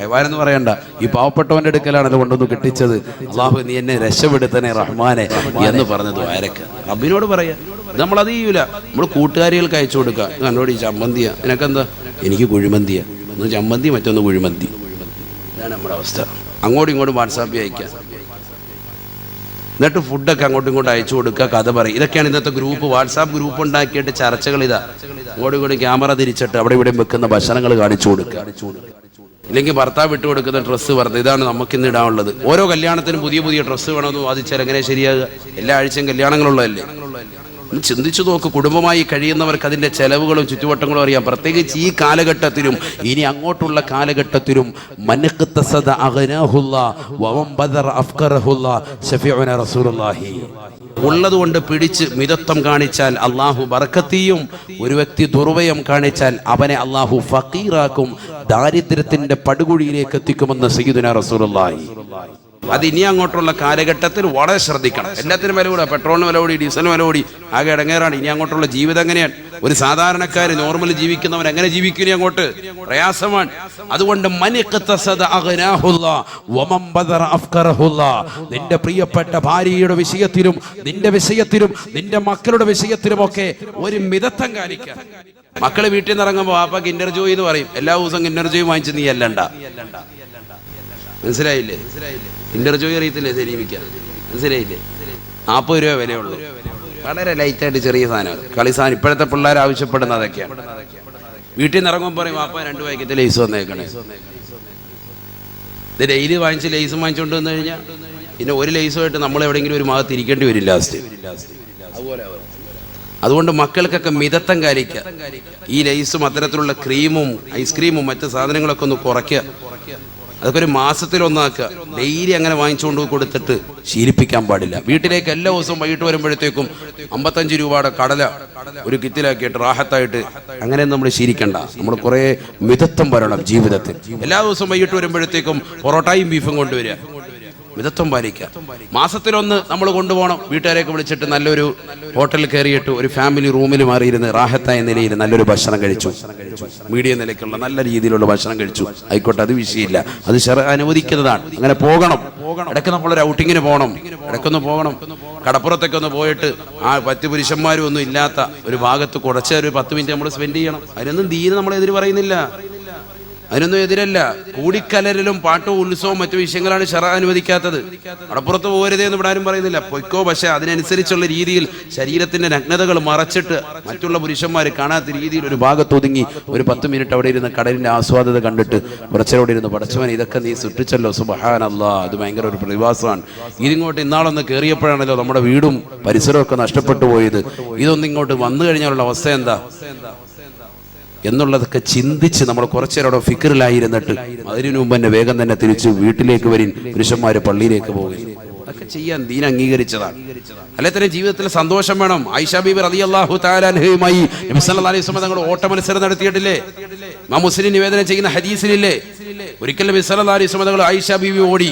അയവാൻ എന്ന് പറയണ്ട, ഈ പാവപ്പെട്ടവന്റെ അടുക്കലാണല്ലോ കൊണ്ടുവന്ന് കെട്ടിച്ചത്. അല്ലാഹു നീ എന്നെ രക്ഷപ്പെടുത്തണേ റഹ്മാനെ എന്ന് പറഞ്ഞത് ആരൊക്കെ റബ്ബിനോട് പറയാ. നമ്മളത് ചെയ്യൂല. നമ്മൾ കൂട്ടുകാരികൾക്ക് അയച്ചു കൊടുക്കുക, എന്നോട് ഈ ചമ്മന്തിയാ, നിനക്കെന്താ? എനിക്ക് കുഴിമന്തിയാ. ഒന്ന് ചമ്മന്തി മറ്റൊന്ന് കുഴിമന്തി. ഇതാണ് നമ്മുടെ അവസ്ഥ. അങ്ങോട്ടും ഇങ്ങോട്ടും വാട്സാപ്പിൽ അയക്കാം, എന്നിട്ട് ഫുഡൊക്കെ അങ്ങോട്ടും ഇങ്ങോട്ടും അയച്ചു കൊടുക്കുക, കഥ പറയും. ഇതൊക്കെയാണ് ഇന്നത്തെ ഗ്രൂപ്പ്. വാട്സാപ്പ് ഗ്രൂപ്പ് ഉണ്ടാക്കിയിട്ട് ചർച്ചകൾ ഇതാ. അങ്ങോട്ടും ഇങ്ങോട്ടും ക്യാമറ തിരിച്ചിട്ട് അവിടെ ഇവിടെ വെക്കുന്ന ഭക്ഷണങ്ങൾ കാണിച്ചു കൊടുക്കുക. ഇല്ലെങ്കിൽ ഭർത്താവ് വിട്ടു കൊടുക്കുന്ന ഡ്രസ്സ് പറഞ്ഞത് ഇതാണ് നമുക്കിന്ന് ഇടാനുള്ളത്. ഓരോ കല്യാണത്തിനും പുതിയ പുതിയ ഡ്രസ്സ് വേണമെന്ന് വാദിച്ചാൽ എങ്ങനെ ശരിയാകുക? എല്ലാ ആഴ്ചയും കല്യാണങ്ങളുള്ളതല്ലേ? ചിന്തിച്ചു നോക്ക്. കുടുംബമായി കഴിയുന്നവർക്ക് അതിന്റെ ചെലവുകളും ചുറ്റുവട്ടങ്ങളും അറിയാം. പ്രത്യേകിച്ച് ഈ കാലഘട്ടത്തിലും ഇനി അങ്ങോട്ടുള്ള കാലഘട്ടത്തിലും ഉള്ളതുകൊണ്ട് പിടിച്ച് മിതത്വം കാണിച്ചാൽ അള്ളാഹു ബർക്കത്തിയും, ഒരു വ്യക്തി ദുർവ്യയം കാണിച്ചാൽ അവനെ അള്ളാഹു ഫഖീറാക്കും, ദാരിദ്ര്യത്തിന്റെ പടുകുഴിയിലേക്ക് എത്തിക്കുമെന്ന് സയ്യിദുനാ റസൂലുള്ളാഹി. അത് ഇനി അങ്ങോട്ടുള്ള കാലഘട്ടത്തിൽ വളരെ ശ്രദ്ധിക്കണം. എല്ലാത്തിനും വില കൂടാ, പെട്രോളിന് വില കൂടി, ഡീസലിന് വില കൂടി, ആകെ ഇടങ്ങേറാണ്. ഇനി അങ്ങോട്ടുള്ള ജീവിതം എങ്ങനെയാണ്? ഒരു സാധാരണക്കാര് നോർമൽ ജീവിക്കുന്നവൻ എങ്ങനെ ജീവിക്കും? ഇനി അങ്ങോട്ട് പ്രയാസമാണ്. അതുകൊണ്ട് നിന്റെ പ്രിയപ്പെട്ട ഭാര്യയുടെ വിഷയത്തിലും നിന്റെ വിഷയത്തിലും നിന്റെ മക്കളുടെ വിഷയത്തിലുമൊക്കെ ഒരു മിതത്വം കാണിക്കാം. മക്കള് വീട്ടിൽ നിന്ന് ഇറങ്ങുമ്പോൾ വാപ്പക്ക് കിൻഡർ ജോയ് എന്ന് പറയും. എല്ലാ ദിവസവും കിൻഡർ ജോയ് വാങ്ങിച്ച് നീ അല്ലണ്ട. മനസ്സിലായില്ലേ? കിൻഡർ ജോയ് അറിയത്തില്ലേ? ശരിമിക്കാൻ മനസ്സിലായില്ലേ? 40 രൂപ വിലയുള്ളൂ. വളരെ ലൈറ്റായിട്ട് ചെറിയ സാധനം, കളി സാധനം. ഇപ്പോഴത്തെ പിള്ളേർ ആവശ്യപ്പെടുന്ന അതൊക്കെയാണ്. വീട്ടിൽ നിന്ന് ഇറങ്ങുമ്പോൾ പറയും വാപ്പ 2 പാക്കറ്റ് ലേസ് വന്നേക്കണേ. ഇത് ഡെയിലി വാങ്ങിച്ച് ലേസും വാങ്ങിച്ചുകൊണ്ട് വന്നു കഴിഞ്ഞാൽ പിന്നെ ഒരു ലേസുമായിട്ട് നമ്മൾ എവിടെയെങ്കിലും ഒരു ഭാഗത്ത് ഇരിക്കേണ്ടി വരും ലാസ്റ്റ്. അതുകൊണ്ട് മക്കൾക്കൊക്കെ മിതത്വം കാലിക്കുക. ഈ ലേസും അത്തരത്തിലുള്ള ക്രീമും ഐസ്ക്രീമും മറ്റ് സാധനങ്ങളൊക്കെ ഒന്ന് കുറയ്ക്കുക. അതൊക്കെ ഒരു മാസത്തിലൊന്നാക്കുക. ഡെയിലി അങ്ങനെ വാങ്ങിച്ചുകൊണ്ട് കൊടുത്തിട്ട് ശീലിപ്പിക്കാൻ പാടില്ല. വീട്ടിലേക്ക് എല്ലാ ദിവസവും വൈകിട്ട് വരുമ്പോഴത്തേക്കും 55 രൂപയുടെ കടല ഒരു കിറ്റിലാക്കിയിട്ട് റാഹത്തായിട്ട് അങ്ങനെ നമ്മൾ ശീലിക്കണ്ട. നമ്മൾ കുറേ മിതത്വം വരണം ജീവിതത്തിൽ. എല്ലാ ദിവസവും വൈകിട്ട് വരുമ്പോഴത്തേക്കും പൊറോട്ടയും ബീഫും കൊണ്ടുവരിക. മിതത്വം പാലിക്കുക. മാസത്തിലൊന്ന് നമ്മൾ കൊണ്ടുപോകണം. വീട്ടുകാരെയൊക്കെ വിളിച്ചിട്ട് നല്ലൊരു ഹോട്ടലിൽ കയറിയിട്ട് ഒരു ഫാമിലി റൂമിൽ മാറിയിരുന്ന് റാഹത്തായ നിലയിൽ നല്ലൊരു ഭക്ഷണം കഴിച്ചു. മീഡിയം നിലയ്ക്കുള്ള നല്ല രീതിയിലുള്ള ഭക്ഷണം കഴിച്ചു. ആയിക്കോട്ടെ, അത് വിഷയമില്ല, അത് അനുവദിക്കുന്നതാണ്. അങ്ങനെ പോകണം. ഇടയ്ക്ക് നമ്മളൊരു ഔട്ടിങ്ങിന് പോകണം. ഇടയ്ക്കൊന്ന് പോകണം. കടപ്പുറത്തൊക്കെ ഒന്ന് പോയിട്ട് ആ 10 പുരുഷന്മാരും ഒന്നും ഇല്ലാത്ത ഒരു ഭാഗത്ത് കുറച്ച് ഒരു 10 മിനിറ്റ് നമ്മൾ സ്പെൻഡ് ചെയ്യണം. അതിനൊന്നും ദീന് നമ്മളെതിര് പറയുന്നില്ല, അതിനൊന്നും എതിരല്ല. കൂടിക്കലരലും പാട്ടും ഉത്സവവും മറ്റു വിഷയങ്ങളാണ് ശറഅ അനുവദിക്കാത്തത്. കടപ്പുറത്ത് പോകരുതേ എന്ന് ഇവിടെ ആരും പറയുന്നില്ല, പൊയ്ക്കോ. പക്ഷെ അതിനനുസരിച്ചുള്ള രീതിയിൽ ശരീരത്തിന്റെ നഗ്നതകൾ മറച്ചിട്ട് മറ്റുള്ള പുരുഷന്മാർ കാണാത്ത രീതിയിൽ ഒരു ഭാഗത്തൊതുങ്ങി ഒരു 10 മിനിറ്റ് അവിടെ ഇരുന്ന് കടലിന്റെ ആസ്വാദത കണ്ടിട്ട് കുറച്ചോടെ ഇരുന്ന് പടച്ചവൻ ഇതൊക്കെ നീ സൃഷ്ടിച്ചല്ലോ, സുബ്ഹാനല്ലാഹ്, അത് ഭയങ്കര ഒരു പ്രതിഭാസമാണ്. ഇതിങ്ങോട്ട് ഇന്നാളൊന്ന് കയറിയപ്പോഴാണല്ലോ നമ്മുടെ വീടും പരിസരവും ഒക്കെ നഷ്ടപ്പെട്ടു പോയത്. ഇതൊന്നും ഇങ്ങോട്ട് വന്നു കഴിഞ്ഞാലുള്ള അവസ്ഥ എന്താ എന്നുള്ളതൊക്കെ ചിന്തിച്ച് നമ്മൾ കുറച്ചേരോടെ ഫിക്റിലായിരുന്നിട്ട് അതിനു മുമ്പ് തന്നെ വേഗം തന്നെ തിരിച്ച് വീട്ടിലേക്ക് വരും. പുരുഷന്മാര് പള്ളിയിലേക്ക് പോകും. അതൊക്കെ ചെയ്യാൻ ദീൻ അംഗീകരിച്ചതാണ്. അല്ലെ തന്നെ ജീവിതത്തിൽ സന്തോഷം വേണം. ആയിഷ ബീബി റളിയല്ലാഹു തആല അൻഹയുമായി നബി സല്ലല്ലാഹു അലൈഹി വസല്ലം തങ്ങൾ ഓട്ട മത്സരം നടത്തിയിട്ടില്ലേ? ഇമാം മുസ്ലിം നിവേദനം ചെയ്യുന്ന ഹദീസിലില്ലേ, ഒരിക്കൽ നബി സല്ലല്ലാഹു അലൈഹി വസല്ലം തങ്ങൾ ആയിഷ ബീബി ഓടി.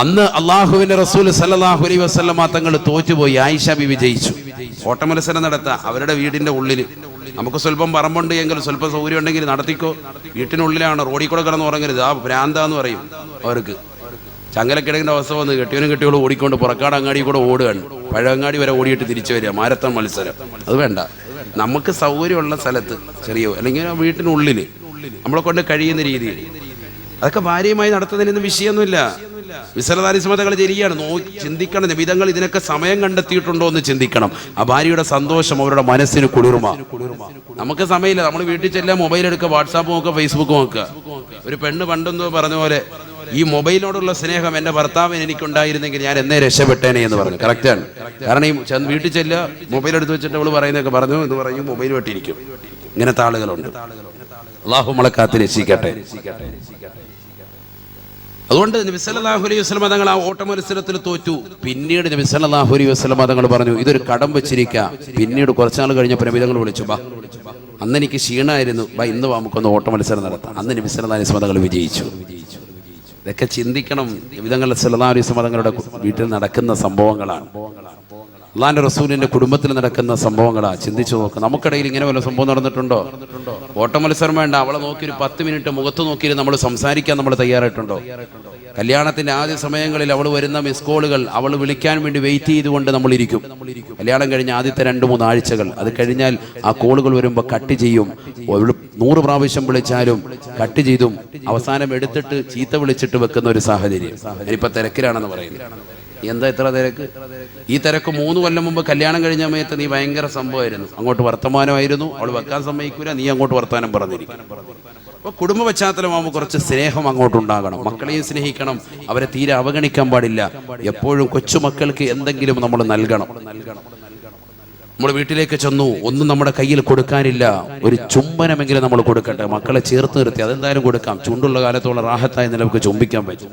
അന്ന് അള്ളാഹുവിന്റെ റസൂൽ സല്ലല്ലാഹു അലൈഹി വസല്ലം തങ്ങൾ തോറ്റുപോയി. ആയിഷ ബീബി ജയിച്ചു. ഓട്ട മത്സരം നടത്താം അവരുടെ വീടിന്റെ ഉള്ളിൽ. നമുക്ക് സ്വല്പം പറമ്പുണ്ട് എങ്കിൽ സ്വല്പം സൗകര്യം ഉണ്ടെങ്കിൽ നടത്തിക്കോ. വീട്ടിനുള്ളിലാണ്, റോഡിൽ കൂടെ കിടന്ന് ഉറങ്ങരുത്. ആ ഭ്രാന്താന്ന് പറയും അവർക്ക്. ചങ്ങലക്കിടങ്ങിന്റെ അവസ്ഥ വന്ന് കെട്ടിയവനും കെട്ടിയോളും ഓടിക്കൊണ്ട് പുറക്കാട് അങ്ങാടി കൂടെ ഓടുകയാണ്. പഴവങ്ങാടി വരെ ഓടിയിട്ട് തിരിച്ചു വരിക. മാരത്തൺ മത്സരം അത് വേണ്ട. നമുക്ക് സൗകര്യമുള്ള സ്ഥലത്ത് ചെറിയ അല്ലെങ്കിൽ വീട്ടിനുള്ളിൽ നമ്മളെ കൊണ്ട് കഴിയുന്ന രീതിയിൽ അതൊക്കെ ഭാര്യയുമായി നടത്തുന്നതിനൊന്നും വിഷയമൊന്നുമില്ല. വിസലതാരിസ്മതകൾ ചെയ്യുകയാണ്. ചിന്തിക്കണം, നബിതങ്ങൾ ഇതിനൊക്കെ സമയം കണ്ടെത്തിയിട്ടുണ്ടോ എന്ന് ചിന്തിക്കണം. ആ ഭാര്യയുടെ സന്തോഷം അവരുടെ മനസ്സിന് കുളിർമ. നമുക്ക് സമയമില്ല. നമ്മൾ വീട്ടിൽ ചെല്ലാം, മൊബൈൽ എടുക്കുക, വാട്സാപ്പ് നോക്കുക, ഫേസ്ബുക്ക് നോക്കുക. ഒരു പെണ്ണ് പണ്ടെന്തോ പറഞ്ഞ പോലെ ഈ മൊബൈലിനോടുള്ള സ്നേഹം എൻ്റെ ഭർത്താവിന് എനിക്കുണ്ടായിരുന്നെങ്കിൽ ഞാൻ എന്നേ രക്ഷപ്പെട്ടേനെ എന്ന് പറഞ്ഞു. കറക്റ്റാണ്. കാരണം ഈ വീട്ടിൽ ചെല്ലുക, മൊബൈൽ എടുത്ത് വെച്ചിട്ട് അവള് പറയുന്നതൊക്കെ പറഞ്ഞു എന്ന് പറയും, മൊബൈൽ വെട്ടിയിരിക്കും. ഇങ്ങനത്തെ ആളുകളുണ്ട്. അല്ലാഹു നമ്മളെ കാത്ത് രക്ഷിക്കട്ടെ. അതുകൊണ്ട് നബി സല്ലല്ലാഹു അലൈഹി വസല്ലം തങ്ങൾ ആ ഓട്ട മത്സരത്തിൽ തോറ്റു. പിന്നീട് നബി സല്ലല്ലാഹു അലൈഹി വസല്ലം തങ്ങൾ പറഞ്ഞു, ഇതൊരു കടം വെച്ചിരിക്കുക. പിന്നീട് കുറച്ചാൾ കഴിഞ്ഞപ്പോൾ നബി തങ്ങൾ വിളിച്ചു, ബാ, അന്ന് എനിക്ക് ക്ഷീണമായിരുന്നു, ബാ ഇന്ന് നമുക്കൊന്ന് ഓട്ട മത്സരം നടത്താം. അന്ന് നബി സല്ലല്ലാഹു അലൈഹി വസല്ലം തങ്ങൾ വിജയിച്ചു. ഇതൊക്കെ ചിന്തിക്കണം. നബി തങ്ങൾ സല്ലല്ലാഹു അലൈഹി വസല്ലം തങ്ങളുടെ വീട്ടിൽ നടക്കുന്ന സംഭവങ്ങളാണ്, അള്ളാന്റെ റസൂലിന്റെ കുടുംബത്തിൽ നടക്കുന്ന സംഭവങ്ങളാണ്. ചിന്തിച്ചു നോക്കുക. നമുക്കിടയിൽ ഇങ്ങനെ വല്ല സംഭവം നടന്നിട്ടുണ്ടോ? ഓട്ട മത്സരം വേണ്ട, അവളെ നോക്കി ഒരു 10 മിനിറ്റ് മുഖത്ത് നോക്കി നമ്മൾ സംസാരിക്കാൻ നമ്മൾ തയ്യാറായിട്ടുണ്ടോ? കല്യാണത്തിന്റെ ആദ്യ സമയങ്ങളിൽ അവൾ വരുന്ന മിസ് കോളുകൾ അവൾ വിളിക്കാൻ വേണ്ടി വെയിറ്റ് ചെയ്തുകൊണ്ട് നമ്മൾ ഇരിക്കും. കല്യാണം കഴിഞ്ഞ ആദ്യത്തെ 2-3 ആഴ്ചകൾ, അത് കഴിഞ്ഞാൽ ആ കോളുകൾ വരുമ്പോൾ കട്ട് ചെയ്യും. 100 പ്രാവശ്യം വിളിച്ചാലും കട്ട് ചെയ്തും അവസാനം എടുത്തിട്ട് ചീത്ത വിളിച്ചിട്ട് വെക്കുന്ന ഒരു സാഹചര്യം. ഇനിയിപ്പോ തിരക്കിലാണെന്ന് പറയുന്നത്. എന്താ ഇത്ര തിരക്ക്? ഈ തിരക്ക് 3 കൊല്ലം മുമ്പ് കല്യാണം കഴിഞ്ഞ സമയത്ത് നീ ഭയങ്കര സംഭവമായിരുന്നു, അങ്ങോട്ട് വർത്തമാനമായിരുന്നു, അവൾ വെക്കാൻ സമ്മതിക്കൂല, നീ അങ്ങോട്ട് വർത്തമാനം പറഞ്ഞിരിക്കും. അപ്പോൾ കുടുംബ പശ്ചാത്തലമാകുമ്പോൾ കുറച്ച് സ്നേഹം അങ്ങോട്ടുണ്ടാകണം. മക്കളെയും സ്നേഹിക്കണം, അവരെ തീരെ അവഗണിക്കാൻ പാടില്ല. എപ്പോഴും കൊച്ചുമക്കൾക്ക് എന്തെങ്കിലും നമ്മൾ നൽകണം. നമ്മൾ വീട്ടിലേക്ക് ചെന്നു, ഒന്നും നമ്മുടെ കയ്യിൽ കൊടുക്കാനില്ല, ഒരു ചുംബനമെങ്കിലും നമ്മൾ കൊടുക്കട്ടെ. മക്കളെ ചേർത്ത് നിർത്തി അതെന്തായാലും കൊടുക്കാം. ചൂണ്ടുള്ള കാലത്തോളം റാഹത്തായ നിലക്ക് ചുംബിക്കാൻ പറ്റും.